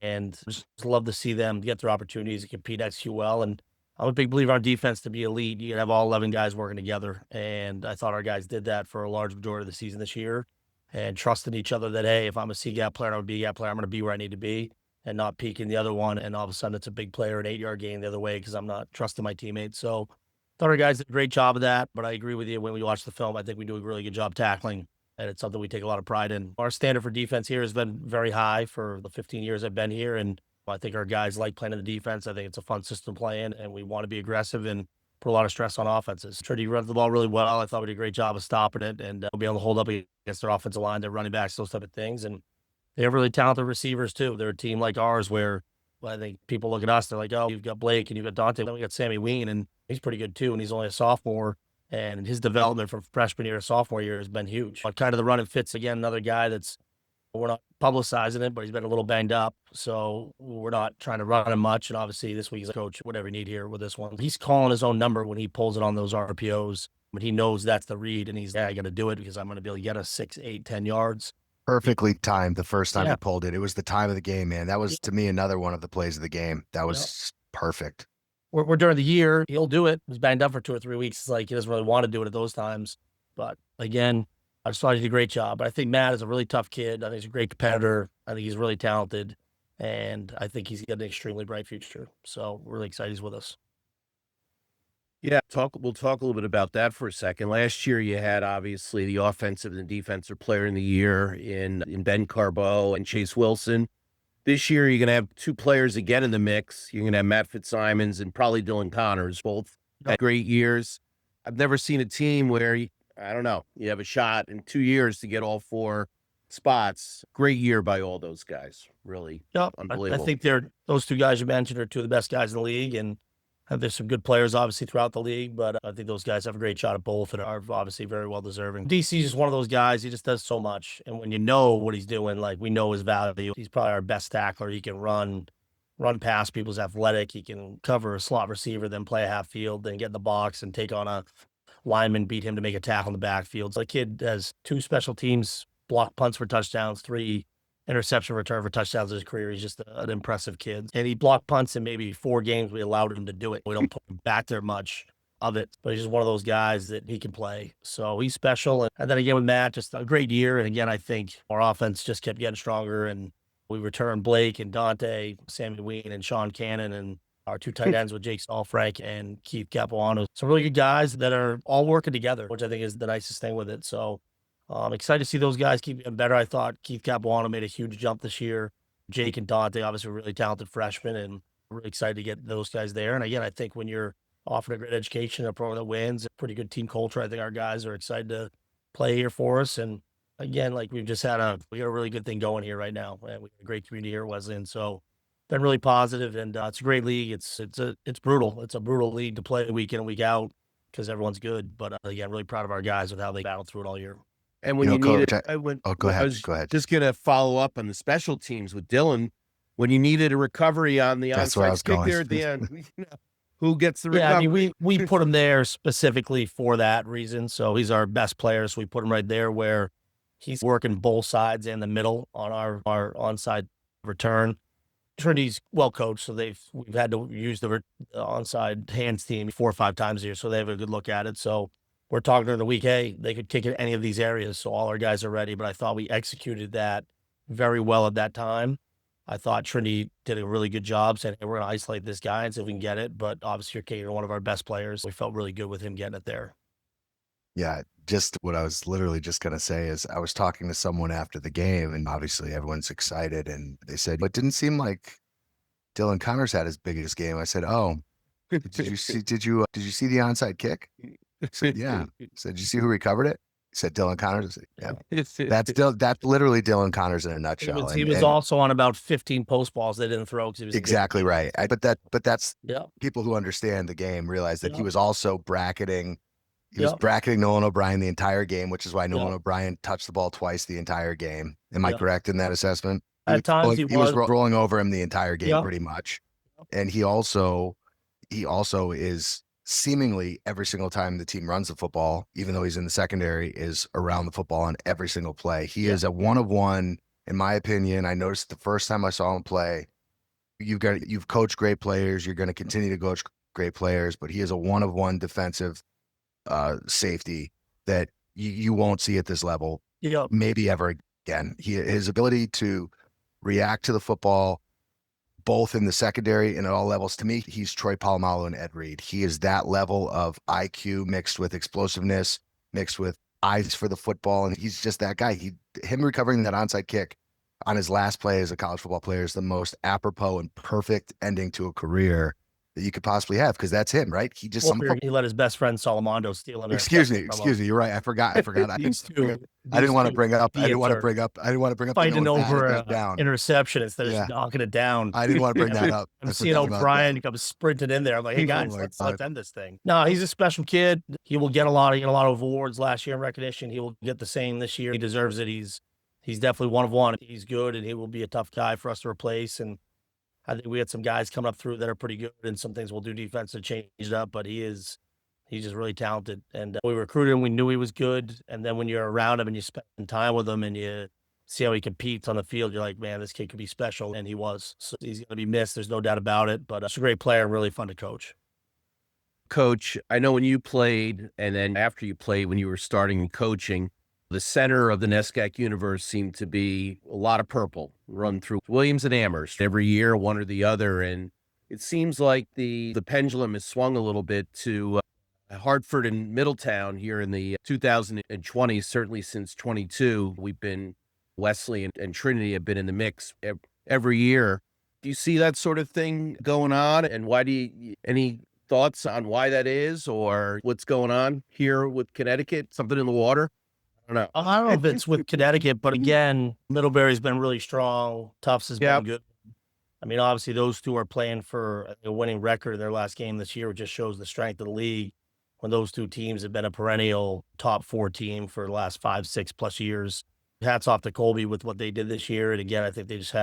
And just love to see them get their opportunities to compete, execute well. And I'm a big believer in our defense to be elite. You can have all 11 guys working together. And I thought our guys did that for a large majority of the season this year and trusted each other that, hey, if I'm a C-gap player and I'm a B-gap player, I'm going to be where I need to be and not peeking the other one. And all of a sudden it's a big player, an 8-yard gain the other way because I'm not trusting my teammates. So I thought our guys did a great job of that. But I agree with you. When we watch the film, I think we do a really good job tackling. And it's something we take a lot of pride in. Our standard for defense here has been very high for the 15 years I've been here. And I think our guys like playing in the defense. I think it's a fun system to play in, and we want to be aggressive and put a lot of stress on offenses. Trinity runs the ball really well. I thought we did a great job of stopping it and we'll be able to hold up against their offensive line, their running backs, those type of things. And they have really talented receivers too. They're a team like ours where I think people look at us, they're like, oh, you've got Blake and you've got Dante. Then we got Sammy Ween, and he's pretty good too, and he's only a sophomore. And his development from freshman year to sophomore year has been huge. But kind of the run and fits, again, another guy that's, we're not publicizing it, but he's been a little banged up. So we're not trying to run him much. And obviously this week he's like, coach, whatever you need here with this one. He's calling his own number when he pulls it on those RPOs, but he knows that's the read. And he's, I got to do it because I'm going to be able to get us 6, 8, 10 yards. Perfectly timed the first time he pulled it. It was the time of the game, man. That was, to me, another one of the plays of the game. That was perfect. We're during the year, he'll do it. He's banged up for 2 or 3 weeks. It's like he doesn't really want to do it at those times. But again, I just thought he did a great job. But I think Matt is a really tough kid. I think he's a great competitor. I think he's really talented. And I think he's got an extremely bright future. So we're really excited he's with us. Yeah, we'll talk a little bit about that for a second. Last year, you had obviously the offensive and defensive player in the year in Ben Carbo and Chase Wilson. This year, you're going to have 2 players again in the mix. You're going to have Matt Fitzsimons and probably Dylan Connors, both had great years. I've never seen a team where, you have a shot in 2 years to get all 4 spots. Great year by all those guys, really. Yep. Unbelievable. I think those 2 guys you mentioned are 2 of the best guys in the league, and there's some good players obviously throughout the league, but I think those guys have a great shot at both and are obviously very well deserving. DC is just one of those guys. He just does so much. And when you know what he's doing, like we know his value, he's probably our best tackler. He can run past people's athletic. He can cover a slot receiver, then play a half field, then get in the box and take on a lineman, beat him to make a tackle in the backfield. So the kid has 2 special teams, block punts for touchdowns, 3 interception return for touchdowns in his career. He's just an impressive kid. And he blocked punts in maybe 4 games. We allowed him to do it. We don't put him back there much. of it, but he's just one of those guys that he can play. So he's special. And then again with Matt, just a great year. And again, I think our offense just kept getting stronger, and we returned Blake and Dante, Sammy Ween and Sean Cannon, and our two tight ends with Jake Stallfrank and Keith Capuano. Some really good guys that are all working together, which I think is the nicest thing with it. So I'm excited to see those guys keep getting better. I thought Keith Capuano made a huge jump this year. Jake and Dante, obviously really talented freshmen, and really excited to get those guys there. And again, I think when you're offering a great education, a program that wins, a pretty good team culture, I think our guys are excited to play here for us. And again, like we've just had we got a really good thing going here right now, and we got a great community here at Wesleyan. So been really positive, and it's a great league. It's brutal. It's a brutal league to play week in and week out because everyone's good. But again, really proud of our guys with how they battled through it all year. And when Coach, go ahead. I was Go ahead. just gonna follow up on the special teams with Dylan. When you needed a recovery on the That's where I onside was kick going. there at the end, who gets the Yeah, recovery? I mean, we put him there specifically for that reason. So he's our best player, so we put him right there where he's working both sides and the middle on our onside return. Trinity's well coached, so we've had to use the onside hands team 4 or 5 times a year, so they have a good look at it. So we're talking during the week, hey, they could kick it any of these areas, so all our guys are ready. But I thought we executed that very well at that time. I thought Trinity did a really good job saying, hey, we're going to isolate this guy and see if we can get it. But obviously, you're catering one of our best players. We felt really good with him getting it there. Yeah, just what I was literally just going to say is I was talking to someone after the game, and obviously everyone's excited, and they said, it didn't seem like Dylan Connors had his biggest game. I said, oh, did you see the onside kick? I said, yeah. I said, did you see who recovered it? He said, Dylan Connors. I said, yeah. That's literally Dylan Connors in a nutshell. He was also on about 15 post balls they didn't throw because he was exactly right. But that's yeah. People who understand the game realize that Yeah. he was also bracketing. He was bracketing Nolan O'Brien the entire game, which is why Nolan O'Brien touched the ball twice the entire game. Am I correct in that assessment? At times he was rolling over him the entire game pretty much. And he also is seemingly every single time the team runs the football, even though he's in the secondary, is around the football on every single play. He is a one of one, in my opinion. I noticed the first time I saw him play. You've coached great players. You're going to continue to coach great players, but he is a one of one defensive safety that you won't see at this level, maybe ever again. His ability to react to the football, both in the secondary and at all levels. To me, he's Troy Polamalu and Ed Reed. He is that level of IQ mixed with explosiveness, mixed with eyes for the football, and he's just that guy. Him recovering that onside kick on his last play as a college football player is the most apropos and perfect ending to a career that you could possibly have, because that's him, right? He just he let his best friend Salamando steal an excuse me. You're right. I forgot. I didn't want to bring up fighting over an interception instead of just knocking it down. I didn't want to bring that up. I'm seeing O'Brien come sprinting in there. I'm like, hey guys, let's end this thing. No, he's a special kid. He will get a lot of awards last year in recognition. He will get the same this year. He deserves it. He's definitely one of one. He's good, and he will be a tough guy for us to replace. And I think we had some guys coming up through that are pretty good, and some things we'll do defense to change it up, but he's just really talented. And we recruited him. We knew he was good. And then when you're around him and you spend time with him and you see how he competes on the field, you're like, man, this kid could be special. And he was. So he's going to be missed. There's no doubt about it, but he's a great player, really fun to coach. Coach, I know when you played, and then after you played, when you were starting and coaching, the center of the NESCAC universe seemed to be a lot of purple run through Williams and Amherst every year, one or the other. And it seems like the pendulum has swung a little bit to Hartford and Middletown here in the 2020s, certainly since 22. We've been Wesley and Trinity have been in the mix every year. Do you see that sort of thing going on? And any thoughts on why that is, or what's going on here with Connecticut? Something in the water? I don't know if it's with Connecticut, but again, Middlebury's been really strong. Tufts has been good. I mean, obviously those two are playing for a winning record in their last game this year, which just shows the strength of the league. When those two teams have been a perennial top 4 team for the last 5-6+ years. Hats off to Colby with what they did this year. And again, I think they just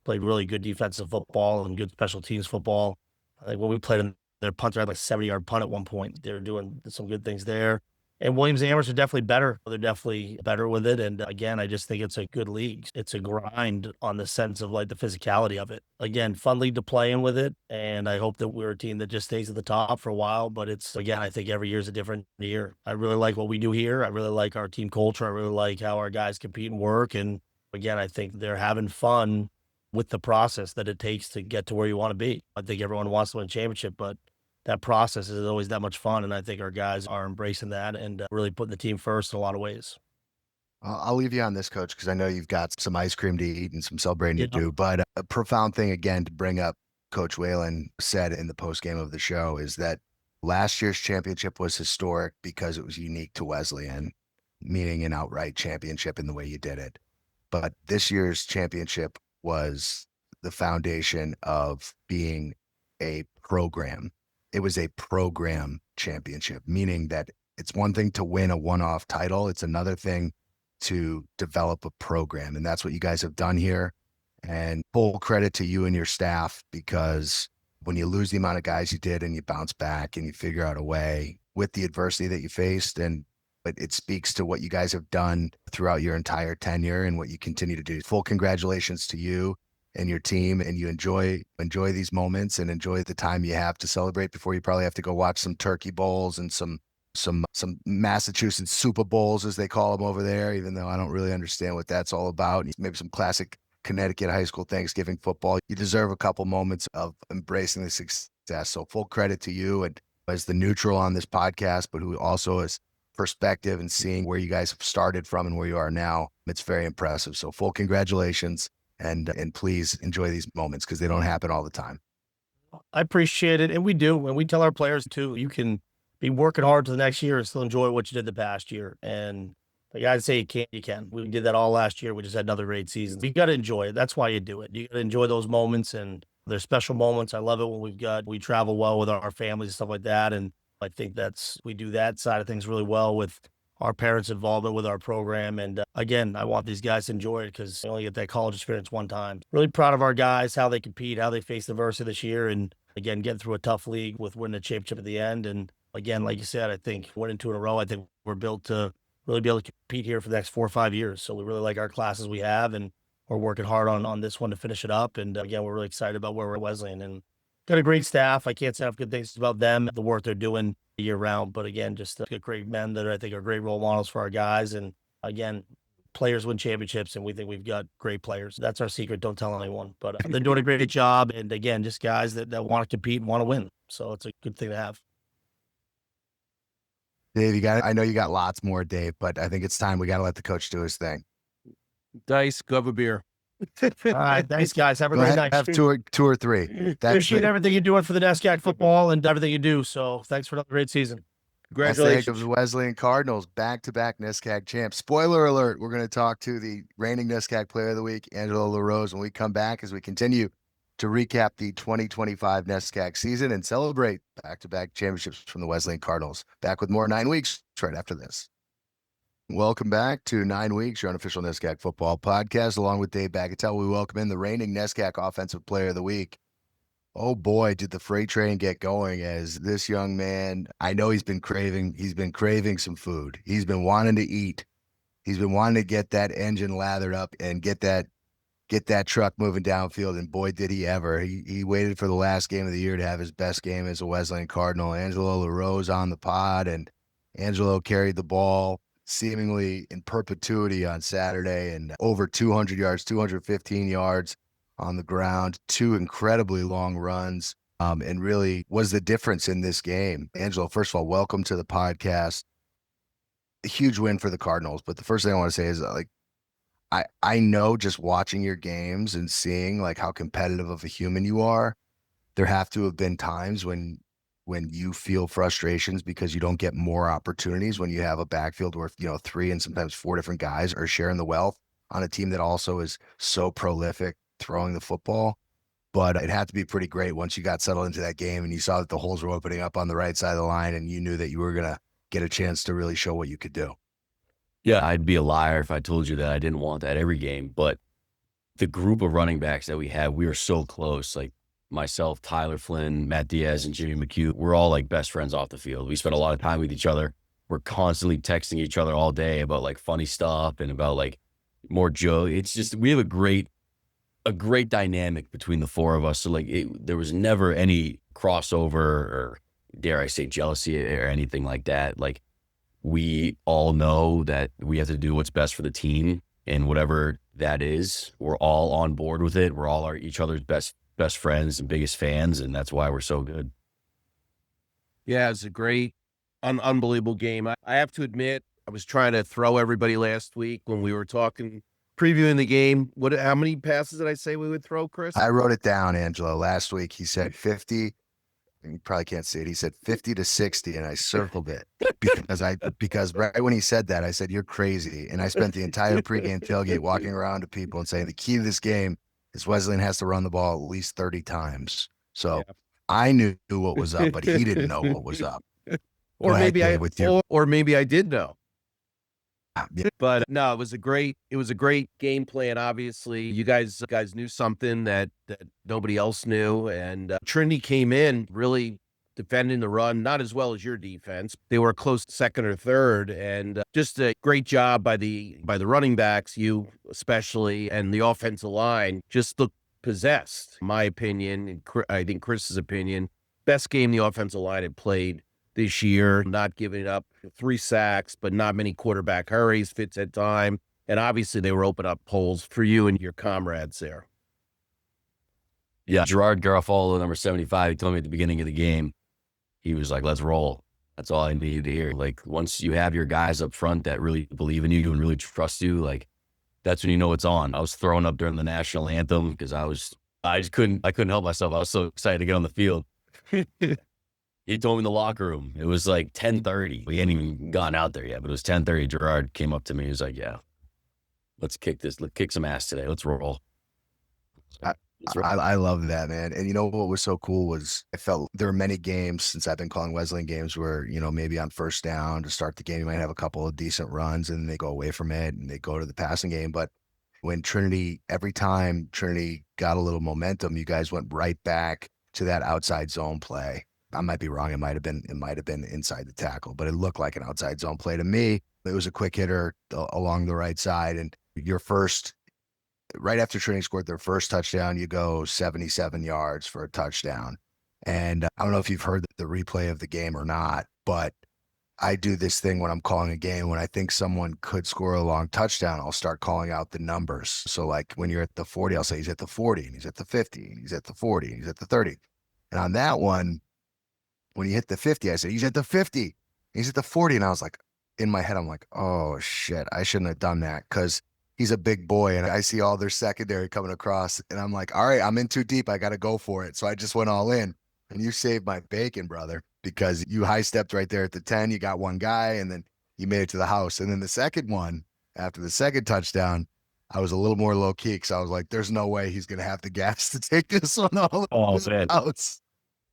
played really good defensive football and good special teams football. I think when we played them, their punter had like a 70-yard punt at one point. They were doing some good things there. And Williams and Amherst are definitely better. They're definitely better with it. And again, I just think it's a good league. It's a grind on the sense of like the physicality of it. Again, fun league to play in with it. And I hope that we're a team that just stays at the top for a while. But it's, again, I think every year is a different year. I really like what we do here. I really like our team culture. I really like how our guys compete and work. And again, I think they're having fun with the process that it takes to get to where you want to be. I think everyone wants to win a championship, but that process is always that much fun. And I think our guys are embracing that and really putting the team first in a lot of ways. I'll leave you on this, Coach, because I know you've got some ice cream to eat and some celebrating Yeah. to do. But a profound thing, again, to bring up, Coach Whalen said in the post game of the show is that last year's championship was historic because it was unique to Wesleyan, meaning an outright championship in the way you did it. But this year's championship was the foundation of being a program. It was a program championship, meaning that it's one thing to win a one-off title. It's another thing to develop a program. And that's what you guys have done here. And full credit to you and your staff, because when you lose the amount of guys you did and you bounce back and you figure out a way with the adversity that you faced, but it speaks to what you guys have done throughout your entire tenure and what you continue to do. Full congratulations to you and your team, and you enjoy these moments and enjoy the time you have to celebrate before you probably have to go watch some turkey bowls and some Massachusetts Super Bowls, as they call them over there, even though I don't really understand what that's all about. Maybe some classic Connecticut high school Thanksgiving football. You deserve a couple moments of embracing the success. So full credit to you, and as the neutral on this podcast, but who also is perspective and seeing where you guys have started from and where you are now. It's very impressive. So full congratulations. And please enjoy these moments because they don't happen all the time. I appreciate it. And we do. And we tell our players too, you can be working hard to the next year and still enjoy what you did the past year. And the guys say you can't, you can. We did that all last year. We just had another great season. You got to enjoy it. That's why you do it. You got to enjoy those moments, and they're special moments. I love it when we travel well with our families and stuff like that. And I think we do that side of things really well with our parents' involvement with our program. And again, I want these guys to enjoy it because they only get that college experience one time. Really proud of our guys, how they compete, how they face adversity this year. And again, getting through a tough league with winning a championship at the end. And again, like you said, I think winning 2 in a row, I think we're built to really be able to compete here for the next 4 or 5 years. So we really like our classes we have, and we're working hard on this one to finish it up. And again, we're really excited about where we're at Wesleyan, and got a great staff. I can't say enough good things about them, the work they're doing year round. But again, just great men that I think are great role models for our guys. And again, players win championships, and we think we've got great players. That's our secret. Don't tell anyone. But they're doing a great job. And again, just guys that want to compete and want to win. So it's a good thing to have. Dave, I know you got lots more, Dave, but I think it's time we got to let the coach do his thing. Dice, go have a beer. All right. Thanks, guys. Have a great night. Have two or three. Appreciate everything you're doing for the NESCAC football and everything you do. So thanks for another great season. Congratulations. Of the Wesleyan Cardinals, back-to-back NESCAC champs. Spoiler alert, we're going to talk to the reigning NESCAC Player of the Week, Angelo LaRose, when we come back as we continue to recap the 2025 NESCAC season and celebrate back-to-back championships from the Wesleyan Cardinals. Back with more 9 weeks right after this. Welcome back to 9 weeks, your unofficial NESCAC Football Podcast. Along with Dave Bagatelle, we welcome in the reigning NESCAC Offensive Player of the Week. Oh boy, did the freight train get going, as this young man, I know he's been craving some food. He's been wanting to eat. He's been wanting to get that engine lathered up and get that truck moving downfield, and boy, did he ever. He waited for the last game of the year to have his best game as a Wesleyan Cardinal. Angelo LaRose on the pod, and Angelo carried the ball seemingly in perpetuity on Saturday, and over 200 yards, 215 yards on the ground, 2 incredibly long runs, and really was the difference in this game. Angelo, first of all, welcome to the podcast. A huge win for the Cardinals, but the first thing I want to say is, like, I know just watching your games and seeing like how competitive of a human you are, there have to have been times when you feel frustrations because you don't get more opportunities when you have a backfield where, 3 and sometimes 4 different guys are sharing the wealth on a team that also is so prolific throwing the football. But it had to be pretty great once you got settled into that game and you saw that the holes were opening up on the right side of the line and you knew that you were going to get a chance to really show what you could do. Yeah, I'd be a liar if I told you that I didn't want that every game. But the group of running backs that we have, we are so close. Like myself, Tyler Flynn, Matt Diaz, and Jimmy McHugh, we're all like best friends off the field. We spend a lot of time with each other. we're constantly texting each other all day about like funny stuff and about like more joke. It's just, we have a great dynamic between the four of us. So like there was never any crossover or, dare I say, jealousy or anything like that. Like, we all know that we have to do what's best for the team, and whatever that is, we're all on board with it. We're all each other's best friends and biggest fans, and that's why we're so good. Yeah, it's a great, unbelievable game. I have to admit, I was trying to throw everybody last week when we were talking, previewing the game. How many passes did I say we would throw, Chris? I wrote it down, Angelo. Last week he said 50. You probably can't see it. He said 50 to 60, and I circled it because right when he said that, I said, "You're crazy." And I spent the entire pregame tailgate walking around to people and saying the key to this game is Wesleyan has to run the ball at least 30 times. So Yeah. I knew what was up, but he didn't know what was up. Or Go ahead, maybe Dave, with your- or maybe I did know. Yeah. But no, it was a great game plan. Obviously, you guys knew something that nobody else knew, and Trinity came in really defending the run, not as well as your defense. They were a close second or third, and just a great job by the running backs, you especially, and the offensive line just looked possessed. In my opinion, and I think Chris's opinion, best game the offensive line had played this year, not giving up 3 sacks, but not many quarterback hurries, fits at time. And obviously they were opening up holes for you and your comrades there. Yeah, Gerard Garofalo, number 75, he told me at the beginning of the game, he was like, "Let's roll." That's all I needed to hear. Like, once you have your guys up front that really believe in you and really trust you, like, that's when you know it's on. I was throwing up during the national anthem because I couldn't help myself. I was so excited to get on the field. He told me in the locker room, it was like 10:30. We hadn't even gotten out there yet, but it was 10:30. Gerard came up to me. He was like, "Yeah, let's kick this. Let's kick some ass today. Let's roll." I love that, man. And you know what was so cool was I felt there were many games since I've been calling Wesleyan games where, maybe on first down to start the game, you might have a couple of decent runs and they go away from it and they go to the passing game. But when every time Trinity got a little momentum, you guys went right back to that outside zone play. I might be wrong. It might have been inside the tackle, but it looked like an outside zone play to me. It was a quick hitter along the right side. And right after Trinity scored their first touchdown, you go 77 yards for a touchdown. And I don't know if you've heard the replay of the game or not, but I do this thing when I'm calling a game. When I think someone could score a long touchdown, I'll start calling out the numbers. So like when you're at the 40, I'll say he's at the 40 and he's at the 50 and he's at the 40 and he's at the 30. And on that one, when he hit the 50, I said, he's at the 50, he's at the 40. And I was like, in my head, I'm like, oh shit, I shouldn't have done that because he's a big boy. And I see all their secondary coming across and I'm like, all right, I'm in too deep. I got to go for it. So I just went all in and you saved my bacon, brother, because you high stepped right there at the 10. You got one guy and then you made it to the house. And then the second one, after the second touchdown, I was a little more low key because I was like, there's no way he's going to have the gas to take this one all man. outs.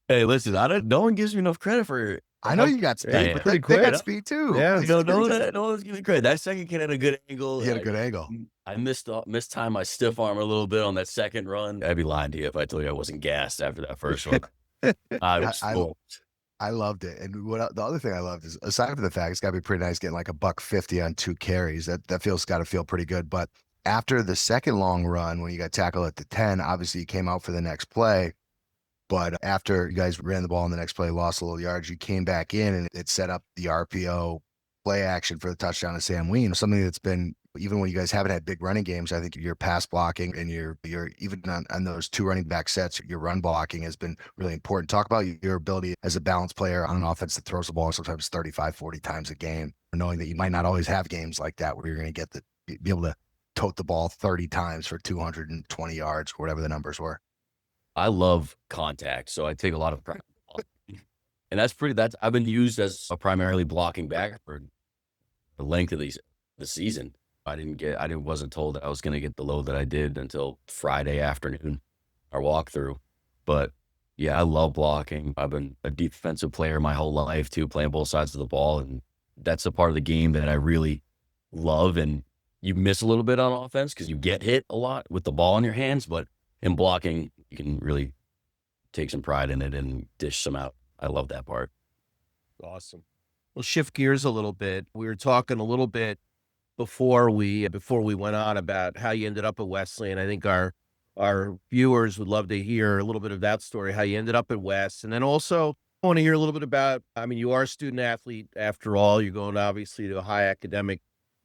Hey, listen, no one gives me enough credit for it. I know you got speed, Yeah, but pretty they got quick. speed too. Yeah. No one's giving me credit. That second kid had a good angle. He had a good angle. I mistimed my stiff arm a little bit on that second run. I'd be lying to you if I told you I wasn't gassed after that first one. I was smoked. I loved it. And the other thing I loved is, aside from the fact it's got to be pretty nice getting like $150 on 2 carries. That got to feel pretty good. But after the second long run, when you got tackled at the 10, obviously you came out for the next play. But after you guys ran the ball in the next play, lost a little yards, you came back in and it set up the RPO play action for the touchdown to Sam Ween. Something that's been, even when you guys haven't had big running games, I think your pass blocking and your even on those 2 running back sets, your run blocking has been really important. Talk about your ability as a balanced player on an offense that throws the ball sometimes 35, 40 times a game, knowing that you might not always have games like that where you're going to be able to tote the ball 30 times for 220 yards, or whatever the numbers were. I love contact, so I take a lot of practice. And I've been used as a primarily blocking back for the length of the season. I wasn't told that I was going to get the load that I did until Friday afternoon, our walkthrough. But yeah, I love blocking. I've been a defensive player my whole life too, playing both sides of the ball. And that's a part of the game that I really love. And you miss a little bit on offense because you get hit a lot with the ball in your hands, but in blocking, you can really take some pride in it and dish some out. I love that part. Awesome. We'll shift gears a little bit. We were talking a little bit before we went on about how you ended up at Wesleyan. I think our viewers would love to hear a little bit of that story, how you ended up at West. And then also I want to hear a little bit about, I mean, you are a student athlete after all. You're going obviously to a high academic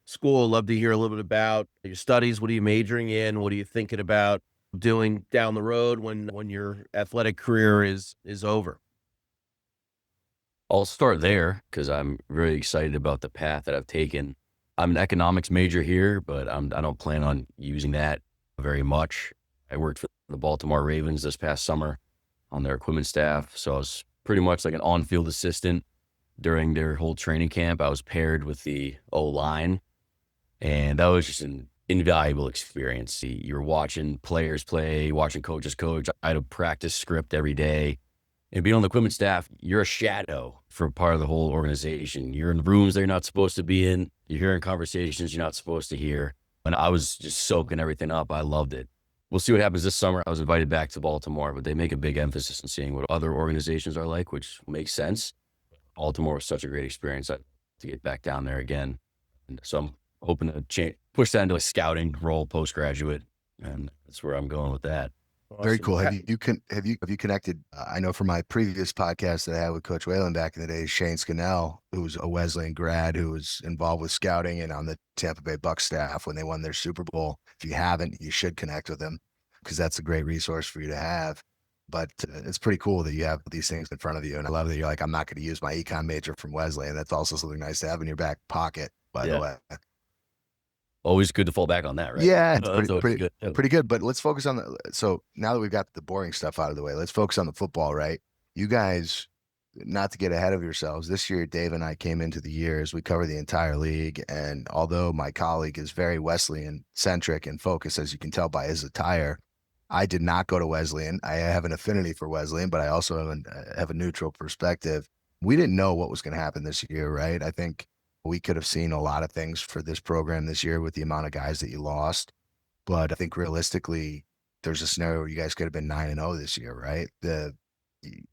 school. Love to hear a little bit about your studies. What are you majoring in? What are you thinking about doing down the road when your athletic career is over? I'll start there because I'm really excited about the path that I've taken. I'm an economics major here, but I don't plan on using that very much. I worked for the Baltimore Ravens this past summer on their equipment staff, so I was pretty much like an on-field assistant during their whole training camp. I was paired with the O-line, and that was just an invaluable experience. You're watching players play, watching coaches coach. I had a practice script every day. And being on the equipment staff, you're a shadow for part of the whole organization. You're in rooms that you're not supposed to be in. You're hearing conversations you're not supposed to hear. And I was just soaking everything up. I loved it. We'll see what happens this summer. I was invited back to Baltimore, but they make a big emphasis on seeing what other organizations are like, which makes sense. Baltimore was such a great experience to get back down there again. And so I'm hoping to push that into a scouting role post-graduate, and that's where I'm going with that. Very Awesome. cool. Have you connected? I know from my previous podcast that I had with Coach Whalen back in the day, Shane Scannell, who's a Wesleyan grad who was involved with scouting and on the Tampa Bay Bucs staff when they won their Super Bowl. If you haven't, you should connect with him because that's a great resource for you to have. But it's pretty cool that you have these things in front of you. And I love that you're like, I'm not going to use my econ major from Wesleyan. That's also something nice to have in your back pocket, by the way. Always good to fall back on that, right? Yeah, it's Good. pretty good. But let's focus on so now that we've got the boring stuff out of the way, let's focus on the football, right? You guys, not to get ahead of yourselves, this year, Dave and I came into the year as we cover the entire league. And although my colleague is very Wesleyan centric and focused, as you can tell by his attire, I did not go to Wesleyan. I have an affinity for Wesleyan, but I also have a neutral perspective. We didn't know what was going to happen this year, right? I think we could have seen a lot of things for this program this year with the amount of guys that you lost. But I think realistically, there's a scenario where you guys could have been 9-0 this year, right?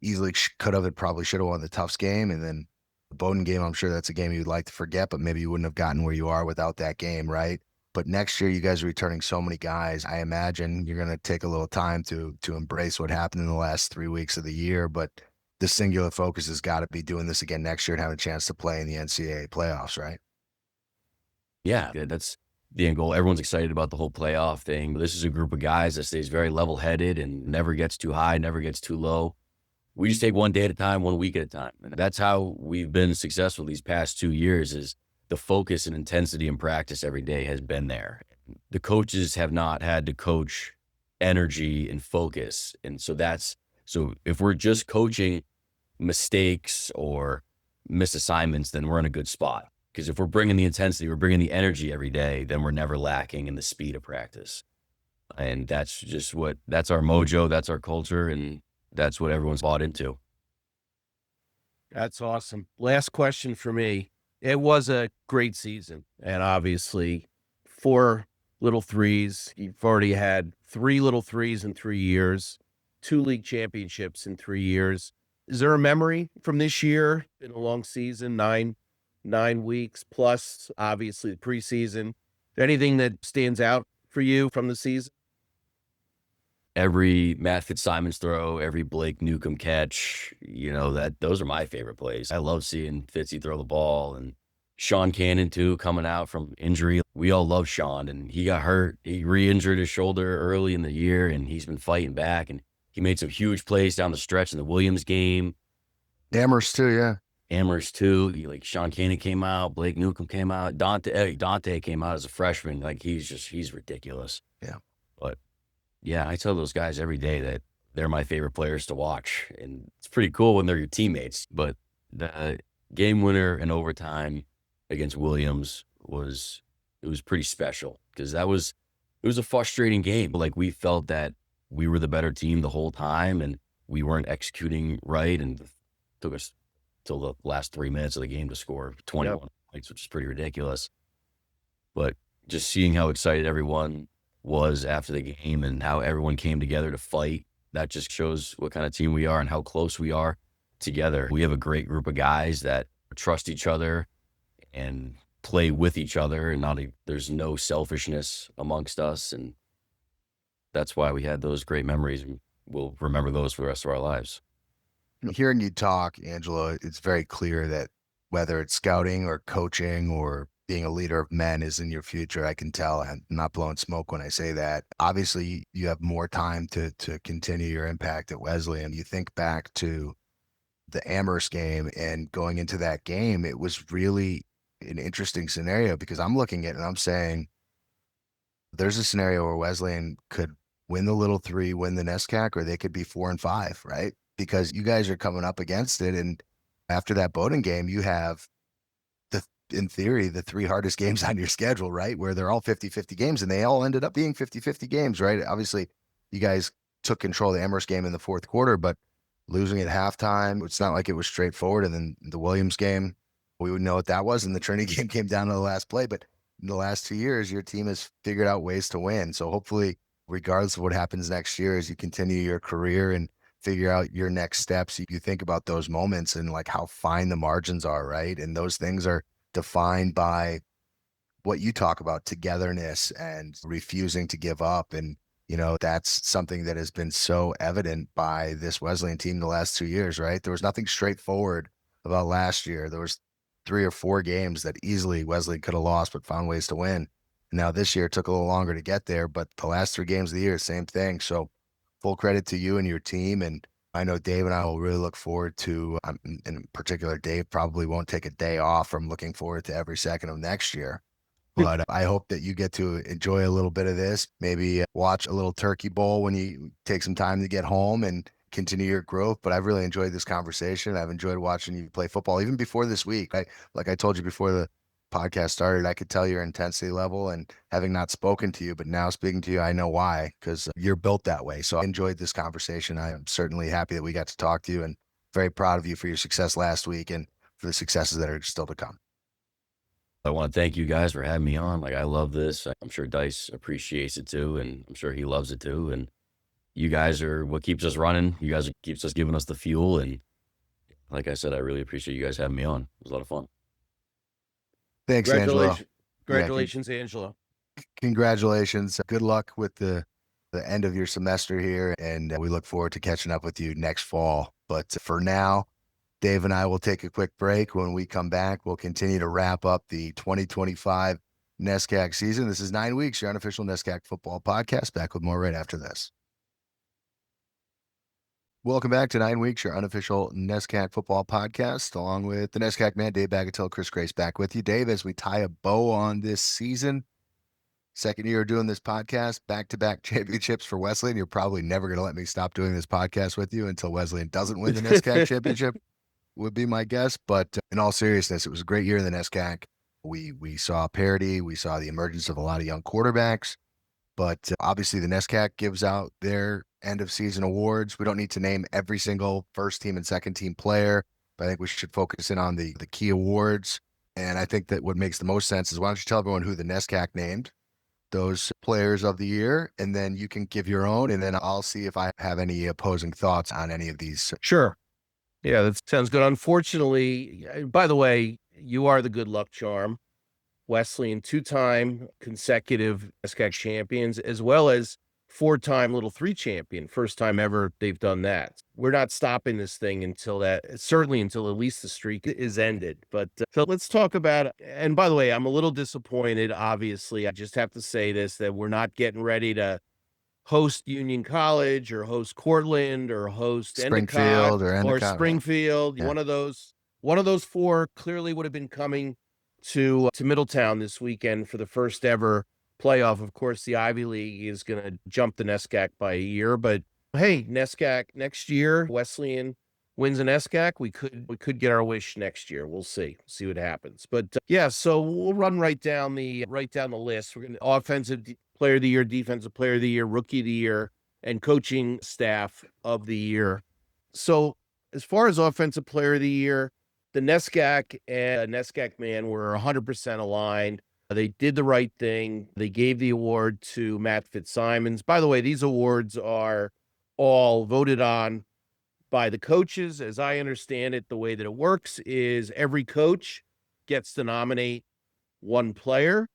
Easily could have and probably should have won the Tufts game. And then the Bowdoin game, I'm sure that's a game you'd like to forget, but maybe you wouldn't have gotten where you are without that game, right? But next year, you guys are returning so many guys. I imagine you're going to take a little time to embrace what happened in the last 3 weeks of the year. But the singular focus has got to be doing this again next year and having a chance to play in the NCAA playoffs, right? Yeah, that's the end goal. Everyone's excited about the whole playoff thing. This is a group of guys that stays very level-headed and never gets too high, never gets too low. We just take one day at a time, 1 week at a time. And that's how we've been successful these past 2 years is the focus and intensity in practice every day has been there. The coaches have not had to coach energy and focus. And so if we're just coaching mistakes or missed assignments, then we're in a good spot. Because if we're bringing the intensity, we're bringing the energy every day, then we're never lacking in the speed of practice. And that's our mojo, that's our culture, and that's what everyone's bought into. That's awesome. Last question for me. It was a great season, and obviously 4 little threes. You've already had 3 little threes in 3 years. 2 league championships in 3 years. Is there a memory from this year? Been a long season, 9 weeks plus obviously the preseason. Anything that stands out for you from the season? Every Matt Fitzsimons throw, every Blake Newcomb catch, those are my favorite plays. I love seeing Fitzy throw the ball, and Sean Cannon too, coming out from injury. We all love Sean, and he got hurt. He re-injured his shoulder early in the year, and he's been fighting back, and he made some huge plays down the stretch in the Williams game. Amherst too, yeah. Amherst too. Like Sean Cannon came out, Blake Newcomb came out, Dante came out as a freshman. Like he's ridiculous. Yeah. But yeah, I tell those guys every day that they're my favorite players to watch, and it's pretty cool when they're your teammates. But the game winner in overtime against Williams was pretty special because it was a frustrating game. Like we felt that we were the better team the whole time, and we weren't executing right, and it took us till the last 3 minutes of the game to score 21 points, which is pretty ridiculous. But just seeing how excited everyone was after the game and how everyone came together to fight, that just shows what kind of team we are and how close we are together. We have a great group of guys that trust each other and play with each other, and there's no selfishness amongst us. And that's why we had those great memories, and we'll remember those for the rest of our lives. Hearing you talk, Angelo, it's very clear that whether it's scouting or coaching or being a leader of men is in your future. I can tell. I'm not blowing smoke when I say that. Obviously, you have more time to continue your impact at Wesleyan. You think back to the Amherst game, and going into that game, it was really an interesting scenario, because I'm looking at it and I'm saying there's a scenario where Wesleyan could win the Little Three, win the NESCAC, or they could be 4-5, right? Because you guys are coming up against it. And after that Bowdoin game, you have in theory, the 3 hardest games on your schedule, right? Where they're all 50-50 games, and they all ended up being 50-50 games, right? Obviously, you guys took control of the Amherst game in the fourth quarter, but losing at halftime, it's not like it was straightforward. And then the Williams game, we would know what that was. And the Trinity game came down to the last play. But in the last 2 years, your team has figured out ways to win. So hopefully, regardless of what happens next year, as you continue your career and figure out your next steps, you think about those moments and like how fine the margins are, right? And those things are defined by what you talk about, togetherness and refusing to give up. And, that's something that has been so evident by this Wesleyan team the last 2 years, right? There was nothing straightforward about last year. There was 3 or 4 games that easily Wesleyan could have lost, but found ways to win. And now this year it took a little longer to get there, but the last 3 games of the year, same thing. So full credit to you and your team. And I know Dave and I will really look forward to, in particular, Dave probably won't take a day off from looking forward to every second of next year. But I hope that you get to enjoy a little bit of this, maybe watch a little turkey bowl when you take some time to get home and continue your growth. But I've really enjoyed this conversation. I've enjoyed watching you play football, even before this week. Like I told you before the podcast started, I could tell your intensity level, and having not spoken to you, but now speaking to you, I know why, because you're built that way. So I enjoyed this conversation. I am certainly happy that we got to talk to you, and very proud of you for your success last week and for the successes that are still to come. I want to thank you guys for having me on. Like, I love this. I'm sure Dice appreciates it too, and I'm sure he loves it too. And you guys are what keeps us running. You guys are keeps us giving us the fuel. And like I said, I really appreciate you guys having me on. It was a lot of fun. Thanks, Angelo. Congratulations, Angelo. Congratulations. Good luck with the end of your semester here, and we look forward to catching up with you next fall. But for now, Dave and I will take a quick break. When we come back, we'll continue to wrap up the 2025 NESCAC season. This is 9 Weeks, your unofficial NESCAC football podcast. Back with more right after this. Welcome back to 9 Weeks, your unofficial NESCAC football podcast, along with the NESCAC man, Dave Bagatelle, Chris Grace, back with you. Dave, as we tie a bow on this season, second year doing this podcast, back-to-back championships for Wesleyan. You're probably never going to let me stop doing this podcast with you until Wesleyan doesn't win the NESCAC championship, would be my guess. But in all seriousness, it was a great year in the NESCAC. We saw parity. We saw the emergence of a lot of young quarterbacks. But obviously the NESCAC gives out their end of season awards. We don't need to name every single first team and second team player, but I think we should focus in on the key awards. And I think that what makes the most sense is, why don't you tell everyone who the NESCAC named those players of the year, and then you can give your own, and then I'll see if I have any opposing thoughts on any of these. Sure. Yeah, that sounds good. Unfortunately, by the way, you are the good luck charm. Wesleyan, 2-time consecutive NESCAC champions, as well as 4-time Little 3 champion. First time ever they've done that. We're not stopping this thing certainly until at least the streak is ended. But so let's talk about, and by the way, I'm a little disappointed. Obviously, I just have to say this, that we're not getting ready to host Union College or host Cortland or host Springfield or Springfield. Yeah. One of those 4 clearly would have been coming to Middletown this weekend for the first ever playoff. Of course, the Ivy League is going to jump the NESCAC by a year, but hey, NESCAC next year, Wesleyan wins an NESCAC. We could get our wish next year. We'll see what happens. But yeah, so we'll run right down the list. We're going to offensive player of the year, defensive player of the year, rookie of the year, and coaching staff of the year. So as far as offensive player of the year, the NESCAC and NESCAC man were 100% aligned. They did the right thing. They gave the award to Matt Fitzsimons. By the way, these awards are all voted on by the coaches. As I understand it, the way that it works is every coach gets to nominate one player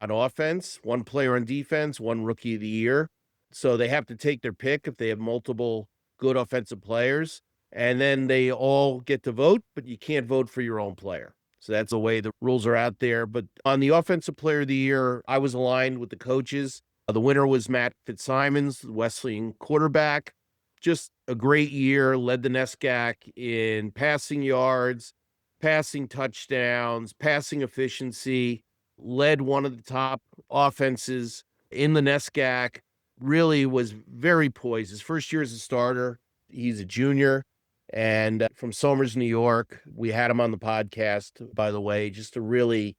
on offense, one player on defense, one rookie of the year. So they have to take their pick if they have multiple good offensive players, and then they all get to vote, but you can't vote for your own player. So that's the way the rules are out there. But on the offensive player of the year, I was aligned with the coaches. The winner was Matt Fitzsimons, the Wesleyan quarterback. Just a great year, led the NESCAC in passing yards, passing touchdowns, passing efficiency, led one of the top offenses in the NESCAC, really was very poised. His first year as a starter, he's a junior, and from Somers, New York. We had him on the podcast, by the way. Just a really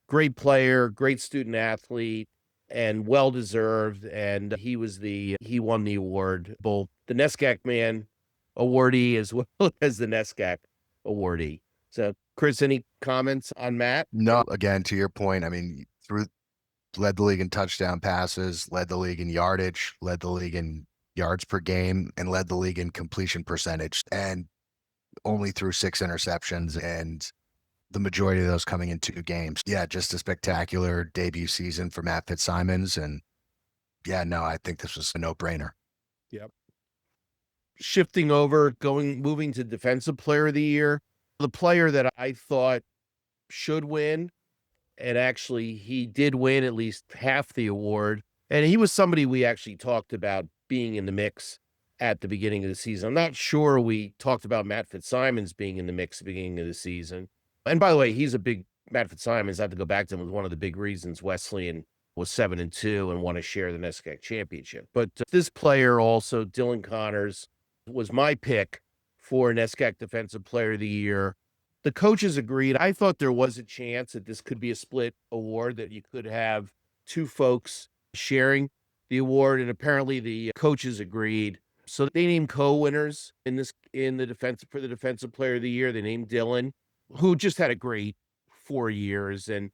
great player, great student athlete, and well-deserved. And he won the award, both the NESCAC Man awardee as well as the NESCAC awardee. So, Chris, any comments on Matt? No, again, to your point, I mean, led the league in touchdown passes, led the league in yardage, led the league in yards per game, and led the league in completion percentage, and only threw 6 interceptions, and the majority of those coming in 2 games. Yeah, just a spectacular debut season for Matt Fitzsimons. And yeah, no, I think this was a no-brainer. Yep. Shifting over, moving to defensive player of the year, the player that I thought should win, and actually he did win at least half the award. And he was somebody we actually talked about being in the mix at the beginning of the season. I'm not sure we talked about Matt Fitzsimons being in the mix at the beginning of the season. And by the way, Matt Fitzsimons, I have to go back to him, was one of the big reasons Wesleyan was 7-2 and won a share of the NESCAC championship. But this player also, Dylan Connors, was my pick for NESCAC Defensive Player of the Year. The coaches agreed. I thought there was a chance that this could be a split award, that you could have 2 folks sharing the award, and apparently the coaches agreed. So they named co-winners for the Defensive Player of the Year. They named Dylan, who just had a great 4 years, and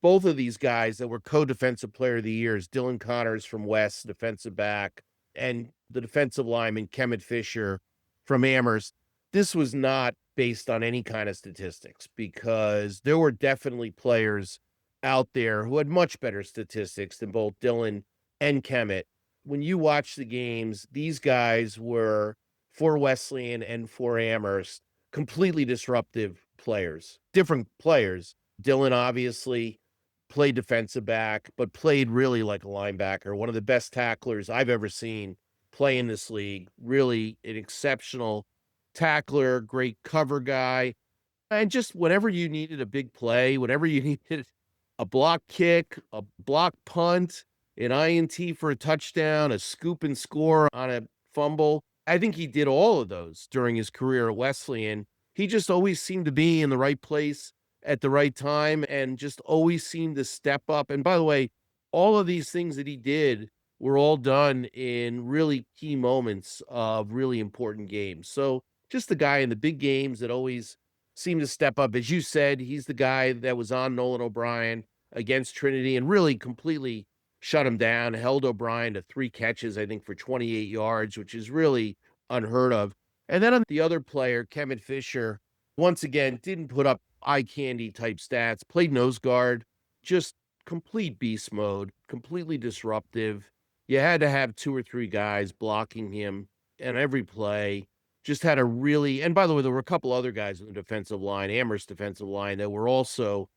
both of these guys that were co-defensive player of the years, Dylan Connors from West, defensive back, and the defensive lineman, Kemet Fisher from Amherst. This was not based on any kind of statistics, because there were definitely players out there who had much better statistics than both Dylan and Kemet. When you watch the games, these guys were, for Wesleyan and for Amherst, completely disruptive players, different players. Dylan obviously played defensive back, but played really like a linebacker, one of the best tacklers I've ever seen play in this league. Really an exceptional tackler, great cover guy. And just whenever you needed a big play, whenever you needed a block kick, a block punt, an INT for a touchdown, a scoop and score on a fumble, I think he did all of those during his career at Wesleyan. He just always seemed to be in the right place at the right time, and just always seemed to step up. And by the way, all of these things that he did were all done in really key moments of really important games. So just the guy in the big games that always seemed to step up. As you said, he's the guy that was on Nolan O'Brien against Trinity and really completely shut him down, held O'Brien to 3 catches, I think, for 28 yards, which is really unheard of. And then on the other player, Kemet Fisher, once again, didn't put up eye candy type stats, played nose guard, just complete beast mode, completely disruptive. You had to have 2 or 3 guys blocking him and every play. Just had a really, and by the way, there were a couple other guys in the defensive line, Amherst defensive line, that were also,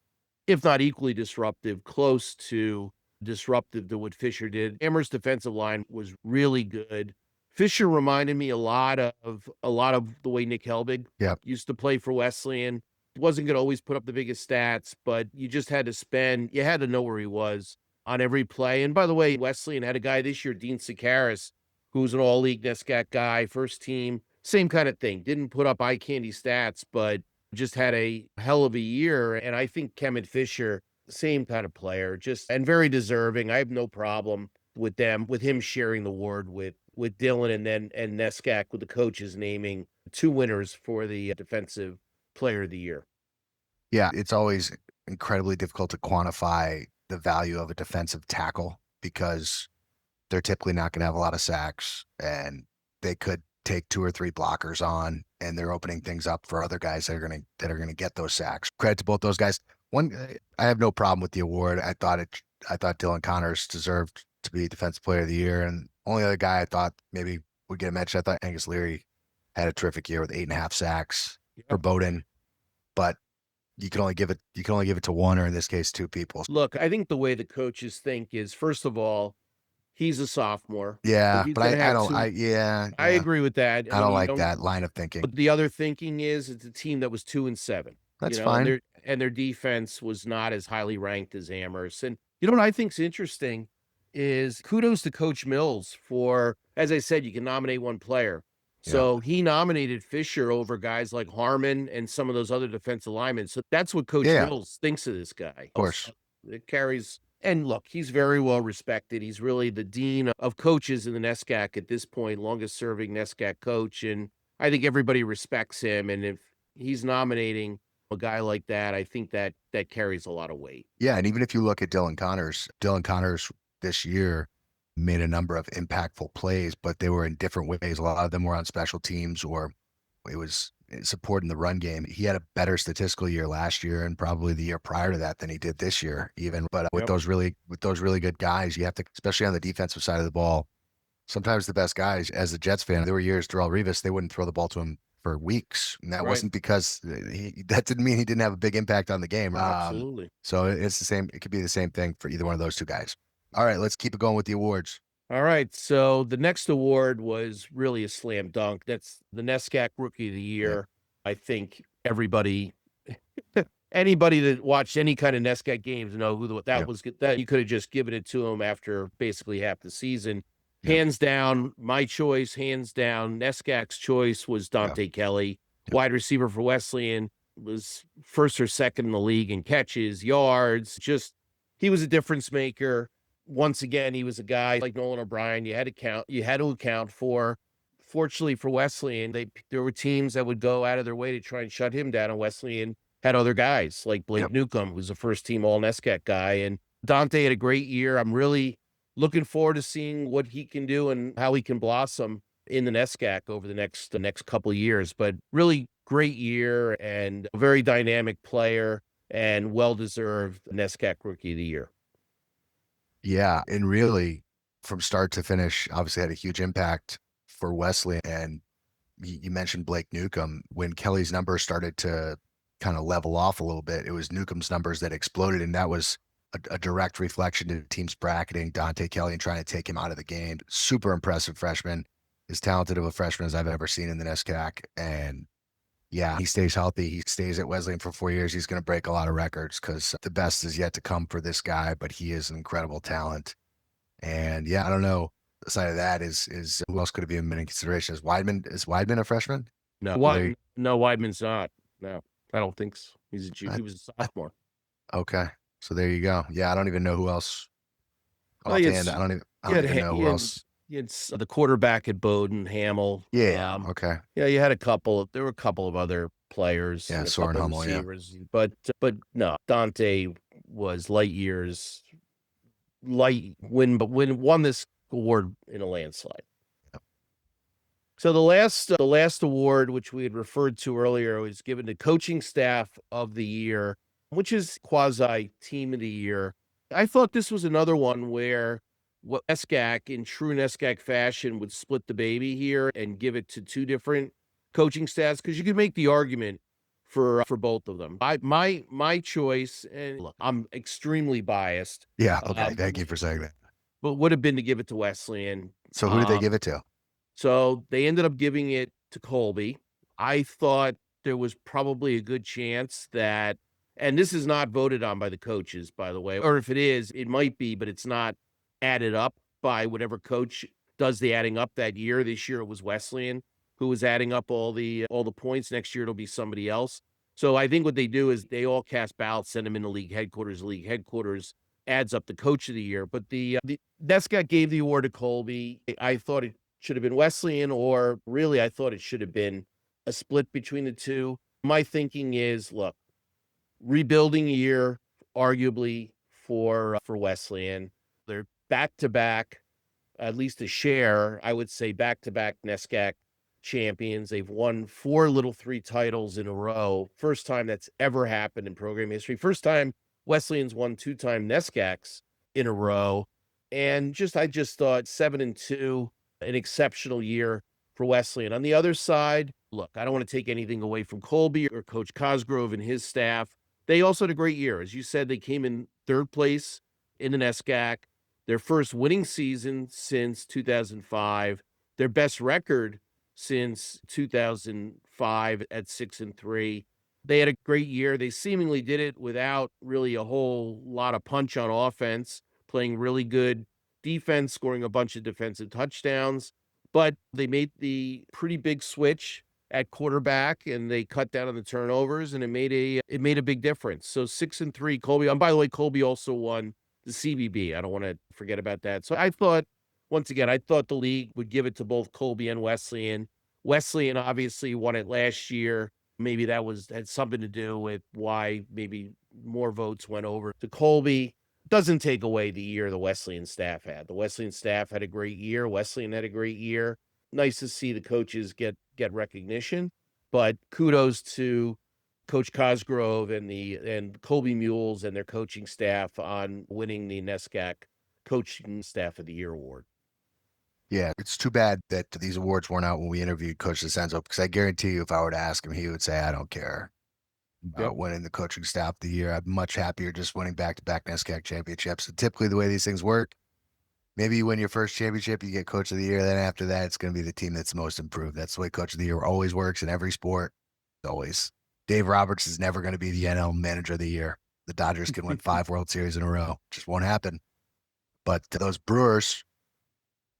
if not equally disruptive, close to disruptive to what Fisher did. Amherst defensive line was really good. Fisher reminded me a lot of the way Nick Helbig used to play for Wesleyan. Wasn't going to always put up the biggest stats, but you just had to know where he was on every play. And by the way, Wesleyan had a guy this year, Dean Sakaris, who's an all-league NESCAC guy, first team, same kind of thing. Didn't put up eye candy stats, but just had a hell of a year. And I think Kemet Fisher, same kind of player, and very deserving. I have no problem with him sharing the award with Dylan, and NESCAC, with the coaches naming 2 winners for the defensive player of the year. Yeah, it's always incredibly difficult to quantify the value of a defensive tackle, because they're typically not going to have a lot of sacks, and they could take 2 or 3 blockers on, and they're opening things up for other guys that are gonna get those sacks. Credit to both those guys. I have no problem with the award. I thought Dylan Connors deserved to be Defensive Player of the Year, and only other guy I thought maybe would get a mention. I thought Angus Leary had a terrific year with 8.5 sacks for Bowdoin, but you can only give it to one, or in this case, 2 people. Look, I think the way the coaches think is, first of all, he's a sophomore. Yeah, he's but gonna I have don't. some- I I agree with that. I don't you like that line of thinking. But the other thinking is it's a team that was 2-7. That's And fine. their defense was not as highly ranked as Amherst. And you know what I think's interesting is kudos to Coach Mills for, as I said, you can nominate one player. So he nominated Fisher over guys like Harmon and some of those other defensive linemen. So that's what Coach Mills thinks of this guy. Of course. It carries. And look, he's very well respected. He's really the dean of coaches in the NESCAC at this point, longest serving NESCAC coach. And I think everybody respects him. And if he's nominating a guy like that, I think that carries a lot of weight. Yeah, and even if you look at Dylan Connors this year made a number of impactful plays, but they were in different ways. A lot of them were on special teams, or it was supporting the run game. He had a better statistical year last year and probably the year prior to that than he did this year even. But with those really good guys, you have to, especially on the defensive side of the ball, sometimes the best guys, as a Jets fan, there were years Darrelle Revis, they wouldn't throw the ball to him for weeks. And that wasn't because that didn't mean he didn't have a big impact on the game. Absolutely. So it's the same. It could be the same thing for either one of those 2 guys. All right, let's keep it going with the awards. All right. So the next award was really a slam dunk. That's the NESCAC Rookie of the Year. I think anybody that watched any kind of NESCAC games know who that was. That you could have just given it to him after basically half the season. Hands down, my choice, hands down, NESCAC's choice was Dante Kelly, wide receiver for Wesleyan, was first or second in the league in catches, yards. Just, he was a difference maker. Once again, he was a guy like Nolan O'Brien. You had to account for. Fortunately for Wesleyan, there were teams that would go out of their way to try and shut him down, and Wesleyan had other guys like Blake Newcomb, who's a first team all NESCAC guy. And Dante had a great year. I'm really looking forward to seeing what he can do and how he can blossom in the NESCAC over the next couple of years. But really great year and a very dynamic player and well-deserved NESCAC Rookie of the Year. Yeah, and really from start to finish, obviously had a huge impact for Wesleyan. And you mentioned Blake Newcomb. When Kelly's numbers started to kind of level off a little bit, it was Newcomb's numbers that exploded, and that was a direct reflection to the team's bracketing Dante Kelly and trying to take him out of the game. Super impressive freshman, as talented of a freshman as I've ever seen in the NESCAC. And yeah, he stays healthy. He stays at Wesleyan for 4 years. He's going to break a lot of records because the best is yet to come for this guy, but he is an incredible talent. And yeah, I don't know. The side of that is who else could have been in consideration? Is Weidman a freshman? No, no, Weidman's not. No, I don't think so. He was a sophomore. Okay. So there you go. Yeah, I don't even know who else. Well, Offhand, I don't even know who else. It's the quarterback at Bowdoin, Hamill. Yeah. Okay. Yeah, you had there were a couple of other players. Yeah, Soren Hummel, but no, Dante was light years, won this award in a landslide. Yep. So the last award, which we had referred to earlier, was given to Coaching Staff of the Year, which is quasi Team of the Year. I thought this was another one where NESCAC, in true NESCAC fashion, would split the baby here and give it to 2 different coaching staffs, because you could make the argument for both of them. My choice, and look, I'm extremely biased. Yeah. Okay. Thank you for saying that. But would have been to give it to Wesleyan. So who did they give it to? So they ended up giving it to Colby. I thought there was probably a good chance that, and this is not voted on by the coaches, by the way, or if it is, it might be, but it's not added up by whatever coach does the adding up that year. This year it was Wesleyan who was adding up all the points. Next year it'll be somebody else. So I think what they do is they all cast ballots, send them into league headquarters. League headquarters adds up the coach of the year. But the NESCAC gave the award to Colby. I thought it should have been Wesleyan, or really I thought it should have been a split between the 2. My thinking is, look, rebuilding year, arguably for Wesleyan. They're back-to-back, at least a share, I would say back-to-back NESCAC champions. They've won 4 Little 3 titles in a row. First time that's ever happened in program history. First time Wesleyan's won 2-time NESCACs in a row. And I just thought 7-2, an exceptional year for Wesleyan. On the other side, look, I don't want to take anything away from Colby or Coach Cosgrove and his staff. They also had a great year. As you said, they came in 3rd place in the NESCAC, their first winning season since 2005, their best record since 2005 at 6-3. They had a great year. They seemingly did it without really a whole lot of punch on offense, playing really good defense, scoring a bunch of defensive touchdowns. But they made the pretty big switch at quarterback, and they cut down on the turnovers, and it made a big difference. So 6-3, Colby. And by the way, Colby also won the CBB. I don't want to forget about that. So I thought the league would give it to both Colby and Wesleyan. Wesleyan obviously won it last year. Maybe that had something to do with why maybe more votes went over to Colby. Doesn't take away the year the Wesleyan staff had. The Wesleyan staff had a great year. Wesleyan had a great year. Nice to see the coaches get recognition, but kudos to Coach Cosgrove and Colby Mules and their coaching staff on winning the NESCAC Coaching Staff of the Year award. Yeah, it's too bad that these awards weren't out when we interviewed Coach DiCenzo, because I guarantee you if I were to ask him, he would say, I don't care about winning the coaching staff of the year. I'm much happier just winning back-to-back NESCAC championships. And typically the way these things work, maybe you win your first championship, you get coach of the year. Then after that, it's going to be the team that's most improved. That's the way coach of the year always works in every sport. Always. Dave Roberts is never going to be the NL manager of the year. The Dodgers can win 5 World Series in a row. Just won't happen. But those Brewers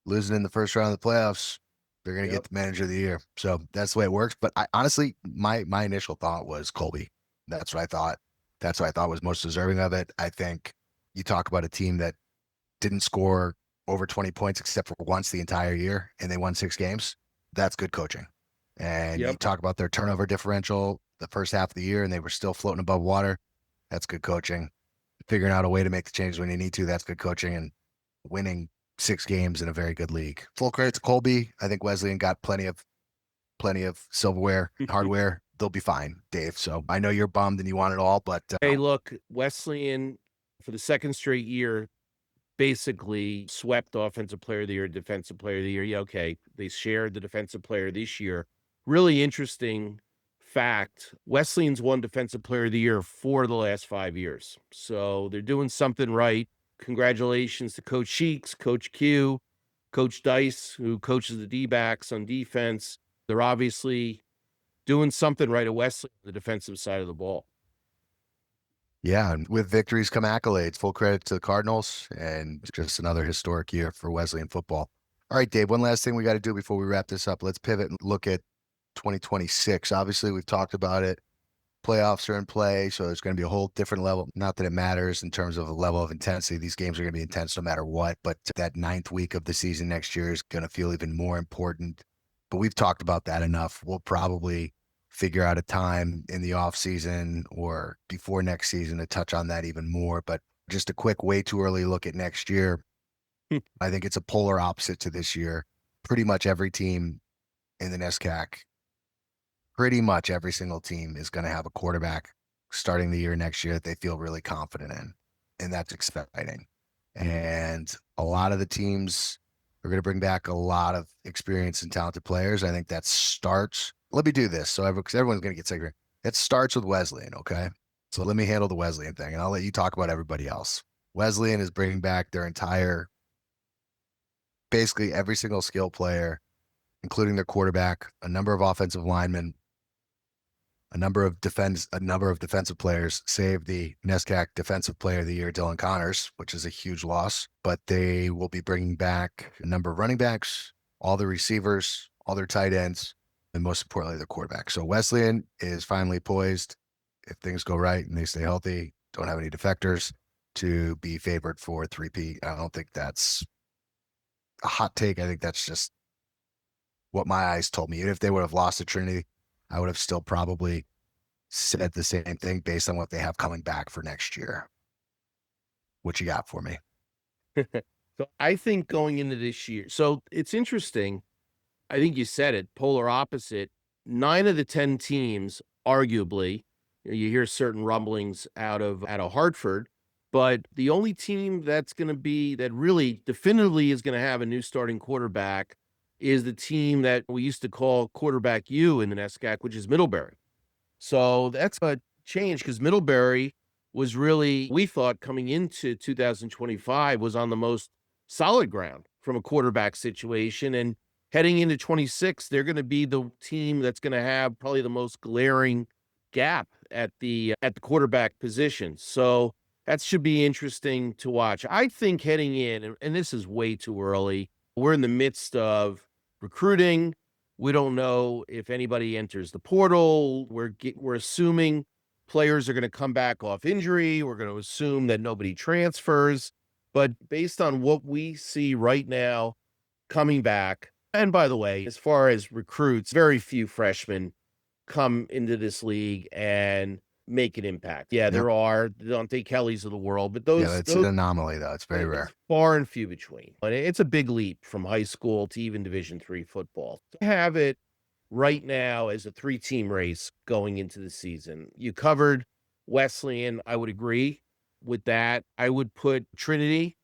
losing in the first round of the playoffs, they're going to get the manager of the year. So that's the way it works. But I honestly, my initial thought was Colby. That's what I thought. That's what I thought was most deserving of it. I think you talk about a team that didn't score over 20 points except for once the entire year, and they won 6 games. That's good coaching. And you talk about their turnover differential the first half of the year, and they were still floating above water. That's good coaching. Figuring out a way to make the changes when you need to, that's good coaching. And winning 6 games in a very good league. Full credit to Colby. I think Wesleyan got plenty of silverware, hardware. They'll be fine, Dave. So I know you're bummed and you want it all, but hey, look, Wesleyan for the second straight year basically swept Offensive Player of the Year, Defensive Player of the Year. Yeah, okay, they shared the Defensive Player this year. Really interesting fact: Wesleyan's won Defensive Player of the Year 4 of the last 5 years. So they're doing something right. Congratulations to Coach Sheeks, Coach Q, Coach Dice, who coaches the D-backs on defense. They're obviously doing something right at Wesleyan on the defensive side of the ball. Yeah, and with victories come accolades. Full credit to the Cardinals, and just another historic year for Wesleyan football. All right, Dave, one last thing we got to do before we wrap this up. Let's pivot and look at 2026. Obviously, we've talked about it. Playoffs are in play, so there's going to be a whole different level. Not that it matters in terms of a level of intensity. These games are going to be intense no matter what, but that 9th week of the season next year is going to feel even more important. But we've talked about that enough. We'll probably figure out a time in the off season or before next season to touch on that even more. But just a quick, way too early look at next year. I think it's a polar opposite to this year. Pretty much every team in the NESCAC, pretty much every single team is going to have a quarterback starting the year next year that they feel really confident in. And that's exciting. And a lot of the teams are going to bring back a lot of experienced and talented players. I think that starts. Let me do this because everyone's going to get sick of it. It starts with Wesleyan, okay? So let me handle the Wesleyan thing, and I'll let you talk about everybody else. Wesleyan is bringing back their entire, basically every single skill player, including their quarterback, a number of offensive linemen, a number of defensive players, save the NESCAC Defensive Player of the Year, Dylan Connors, which is a huge loss. But they will be bringing back a number of running backs, all the receivers, all their tight ends, and most importantly, their quarterback. So Wesleyan is finally poised, if things go right and they stay healthy, don't have any defectors, to be favored for 3P. I don't think that's a hot take. I think that's just what my eyes told me. Even if they would have lost to Trinity, I would have still probably said the same thing based on what they have coming back for next year. What you got for me? So I think going into this year, so it's interesting. I think you said it, polar opposite. 9 of the 10 teams, arguably, you hear certain rumblings out of Hartford, but the only team that really definitively is going to have a new starting quarterback is the team that we used to call quarterback U in the NESCAC, which is Middlebury. So that's a change because Middlebury was really, we thought coming into 2025 was on the most solid ground from a quarterback situation. And heading into 26, they're going to be the team that's going to have probably the most glaring gap at the quarterback position. So that should be interesting to watch. I think heading in, and this is way too early, we're in the midst of recruiting. We don't know if anybody enters the portal. We're assuming players are going to come back off injury. We're going to assume that nobody transfers. But based on what we see right now coming back, and by the way, as far as recruits, very few freshmen come into this league and make an impact. Yeah, there are Dante Kellys of the world, but it's an anomaly though. It's very rare. Far and few between. But it's a big leap from high school to even Division III football. To have it right now as a 3-team race going into the season. You covered Wesleyan. I would agree with that. I would put Trinity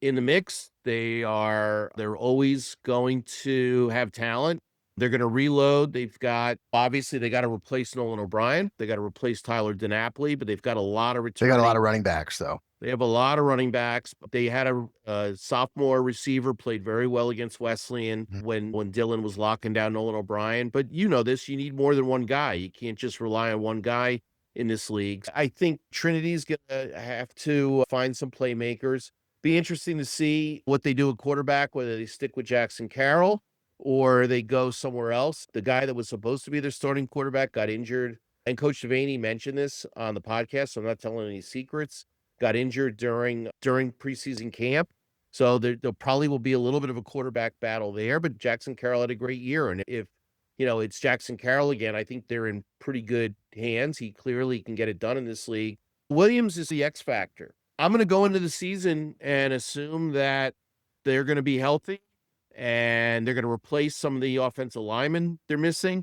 in the mix. They're always going to have talent. They're going to reload. They got to replace Nolan O'Brien. They got to replace Tyler DiNapoli, but they've got a lot of returning. They got a lot of running backs, though. They have a lot of running backs. They had a sophomore receiver, played very well against Wesleyan when Dylan was locking down Nolan O'Brien. But you know this, you need more than one guy. You can't just rely on one guy in this league. I think Trinity's going to have to find some playmakers. Be interesting to see what they do at quarterback, whether they stick with Jackson Carroll or they go somewhere else. The guy that was supposed to be their starting quarterback got injured. And Coach Devaney mentioned this on the podcast, so I'm not telling any secrets. Got injured during preseason camp. So there probably will be a little bit of a quarterback battle there. But Jackson Carroll had a great year. And if, it's Jackson Carroll again, I think they're in pretty good hands. He clearly can get it done in this league. Williams is the X factor. I'm going to go into the season and assume that they're going to be healthy and they're going to replace some of the offensive linemen they're missing.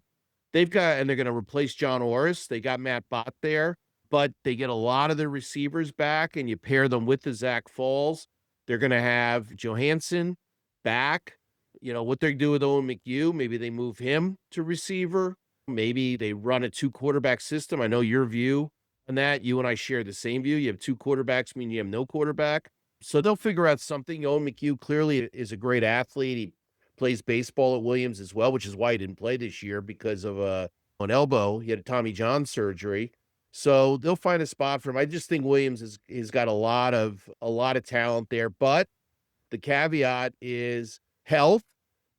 They're going to replace John Orris. They got Matt Bott there, but they get a lot of their receivers back, and you pair them with the Zach Falls. They're going to have Johansson back. What they do with Owen McHugh, maybe they move him to receiver. Maybe they run a 2-quarterback system. I know your view on that. You and I share the same view. You have 2 quarterbacks, meaning you have no quarterback. So they'll figure out something. Owen McHugh clearly is a great athlete. He plays baseball at Williams as well, which is why he didn't play this year because of an elbow. He had a Tommy John surgery. So they'll find a spot for him. I just think Williams has got a lot of talent there. But the caveat is health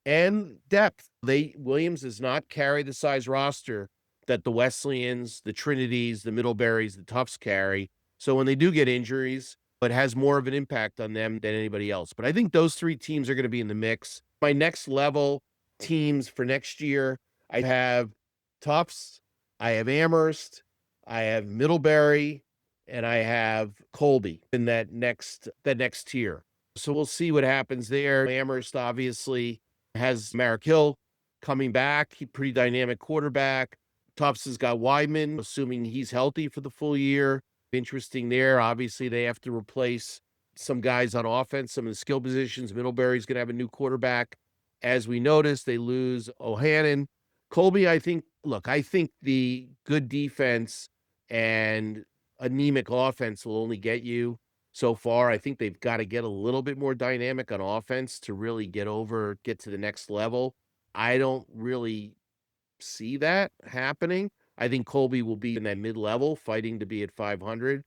and depth. Williams does not carry the size roster that the Wesleyans, the Trinities, the Middleburys, the Tufts carry. So when they do get injuries, it has more of an impact on them than anybody else. But I think those 3 teams are going to be in the mix. My next level teams for next year, I have Tufts, I have Amherst, I have Middlebury, and I have Colby in that next tier. So we'll see what happens there. Amherst obviously has Merrick Hill coming back. He's pretty dynamic quarterback. Tufts has got Weidman, assuming he's healthy for the full year. Interesting there. Obviously, they have to replace some guys on offense, some of the skill positions. Middlebury's going to have a new quarterback. As we noticed, they lose O'Hannon. Colby, I think the good defense and anemic offense will only get you so far. I think they've got to get a little bit more dynamic on offense to really get to the next level. I don't really see that happening. I think Colby will be in that mid-level, fighting to be at 500.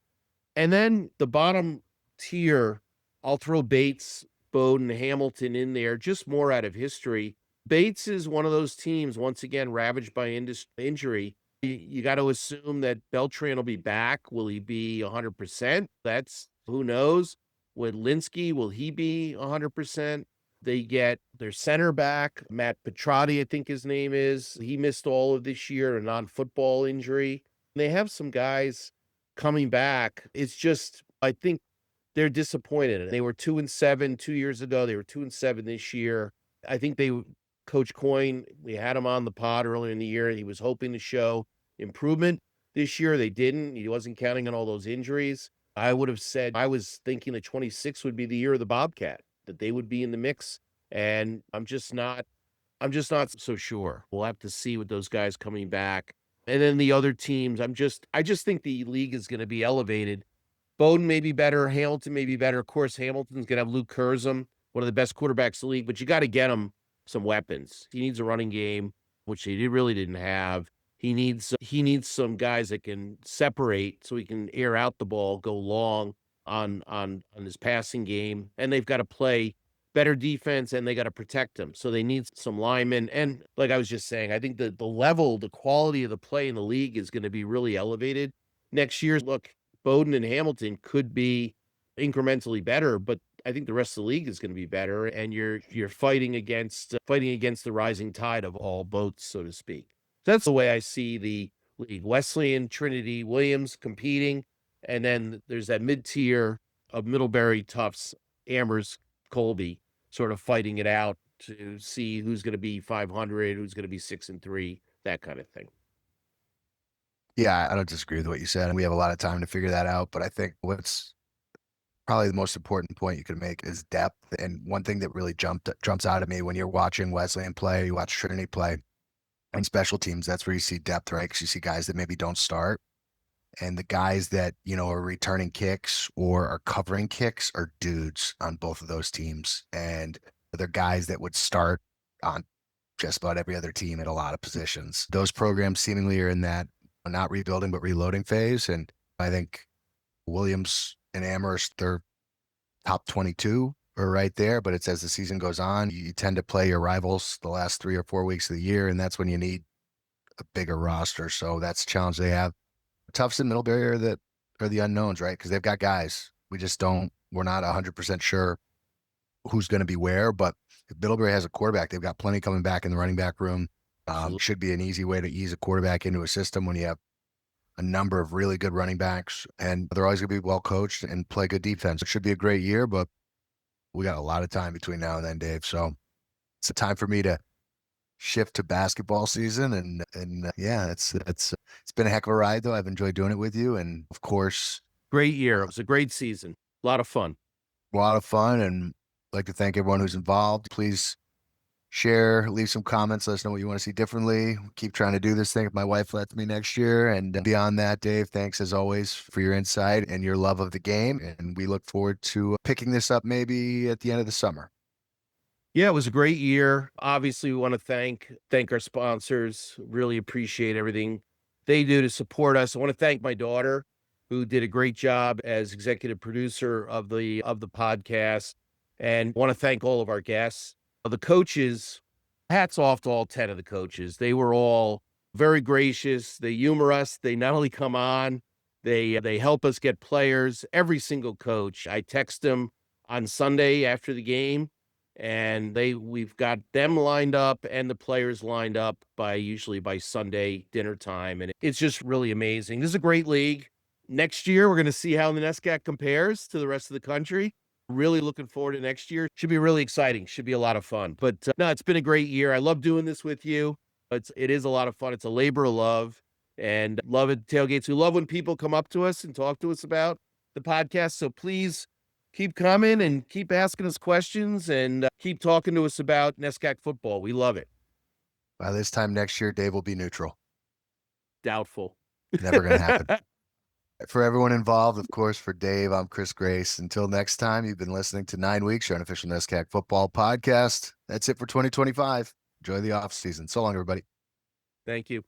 And then the bottom tier, I'll throw Bates, Bowdoin, Hamilton in there, just more out of history. Bates is one of those teams, once again, ravaged by injury. You got to assume that Beltran will be back. Will he be 100%? That's who knows. With Linsky, will he be 100%? They get their center back, Matt Petrati, I think his name is. He missed all of this year, a non-football injury. They have some guys coming back. It's just, I think they're disappointed. They were 2-7 2 years ago. They were 2-7 this year. I think they Coach Coyne, we had him on the pod earlier in the year. He was hoping to show improvement this year. They didn't. He wasn't counting on all those injuries. I would have said I was thinking that 26 would be the year of the Bobcat, that they would be in the mix. And I'm just not so sure. We'll have to see with those guys coming back. And then the other teams, I just think the league is going to be elevated. Bowdoin may be better. Hamilton may be better. Of course, Hamilton's going to have Luke Curzum, one of the best quarterbacks in the league, but you got to get him some weapons. He needs a running game, which he really didn't have. He needs some guys that can separate so he can air out the ball, go long on his passing game, and they've got to play better defense and they got to protect him. So they need some linemen. And like I was just saying, I think the level, the quality of the play in the league is going to be really elevated next year. Look, Bowdoin and Hamilton could be incrementally better, but I think the rest of the league is going to be better. And you're fighting against the rising tide of all boats, so to speak. That's the way I see the league. Wesleyan, Trinity, Williams competing. And then there's that mid-tier of Middlebury, Tufts, Amherst, Colby sort of fighting it out to see who's going to be 500, who's going to be 6-3, that kind of thing. Yeah, I don't disagree with what you said. We have a lot of time to figure that out, but I think what's probably the most important point you could make is depth. And one thing that really jumps out at me when you're watching Wesleyan play, you watch Trinity play, and special teams, that's where you see depth, right? Because you see guys that maybe don't start. And the guys that, are returning kicks or are covering kicks are dudes on both of those teams. And they're guys that would start on just about every other team at a lot of positions. Those programs seemingly are in that not rebuilding, but reloading phase. And I think Williams and Amherst, they're top 22 or right there. But it's as the season goes on, you tend to play your rivals the last 3 or 4 weeks of the year. And that's when you need a bigger roster. So that's a challenge they have. Tufts and Middlebury are the unknowns, right? Because they've got guys. We're not 100% sure who's going to be where, but if Middlebury has a quarterback, they've got plenty coming back in the running back room. Should be an easy way to ease a quarterback into a system when you have a number of really good running backs, and they're always going to be well coached and play good defense. It should be a great year, but we got a lot of time between now and then, Dave. So it's a time for me to shift to basketball season, and yeah, it's been a heck of a ride though. I've enjoyed doing it with you, and of course, great year. It was a great season. A lot of fun, and I'd like to thank everyone who's involved. Please share, leave some comments, let us know what you want to see differently. Keep trying to do this thing if my wife lets me next year. And beyond that, Dave, thanks as always for your insight and your love of the game, and we look forward to picking this up maybe at the end of the summer. Yeah, it was a great year. Obviously, we want to thank our sponsors. Really appreciate everything they do to support us. I want to thank my daughter, who did a great job as executive producer of the podcast, and want to thank all of our guests. The coaches, hats off to all 10 of the coaches. They were all very gracious. They humor us. They not only come on, they help us get players. Every single coach. I text them on Sunday after the game, and we've got them lined up and the players lined up usually by Sunday dinner time. And it's just really amazing. This is a great league. Next year, we're going to see how the NESCAC compares to the rest of the country. Really looking forward to next year. Should be really exciting. Should be a lot of fun. But no, it's been a great year. I love doing this with you. It is a lot of fun. It's a labor of love, and love it. Tailgates. We love when people come up to us and talk to us about the podcast. So please keep coming and keep asking us questions and keep talking to us about NESCAC football. We love it. By this time next year, Dave will be neutral. Doubtful. Never going to happen. For everyone involved, of course, for Dave, I'm Chris Grace. Until next time, you've been listening to 9 Weeks, your unofficial NESCAC Football Podcast. That's it for 2025. Enjoy the off season. So long, everybody. Thank you.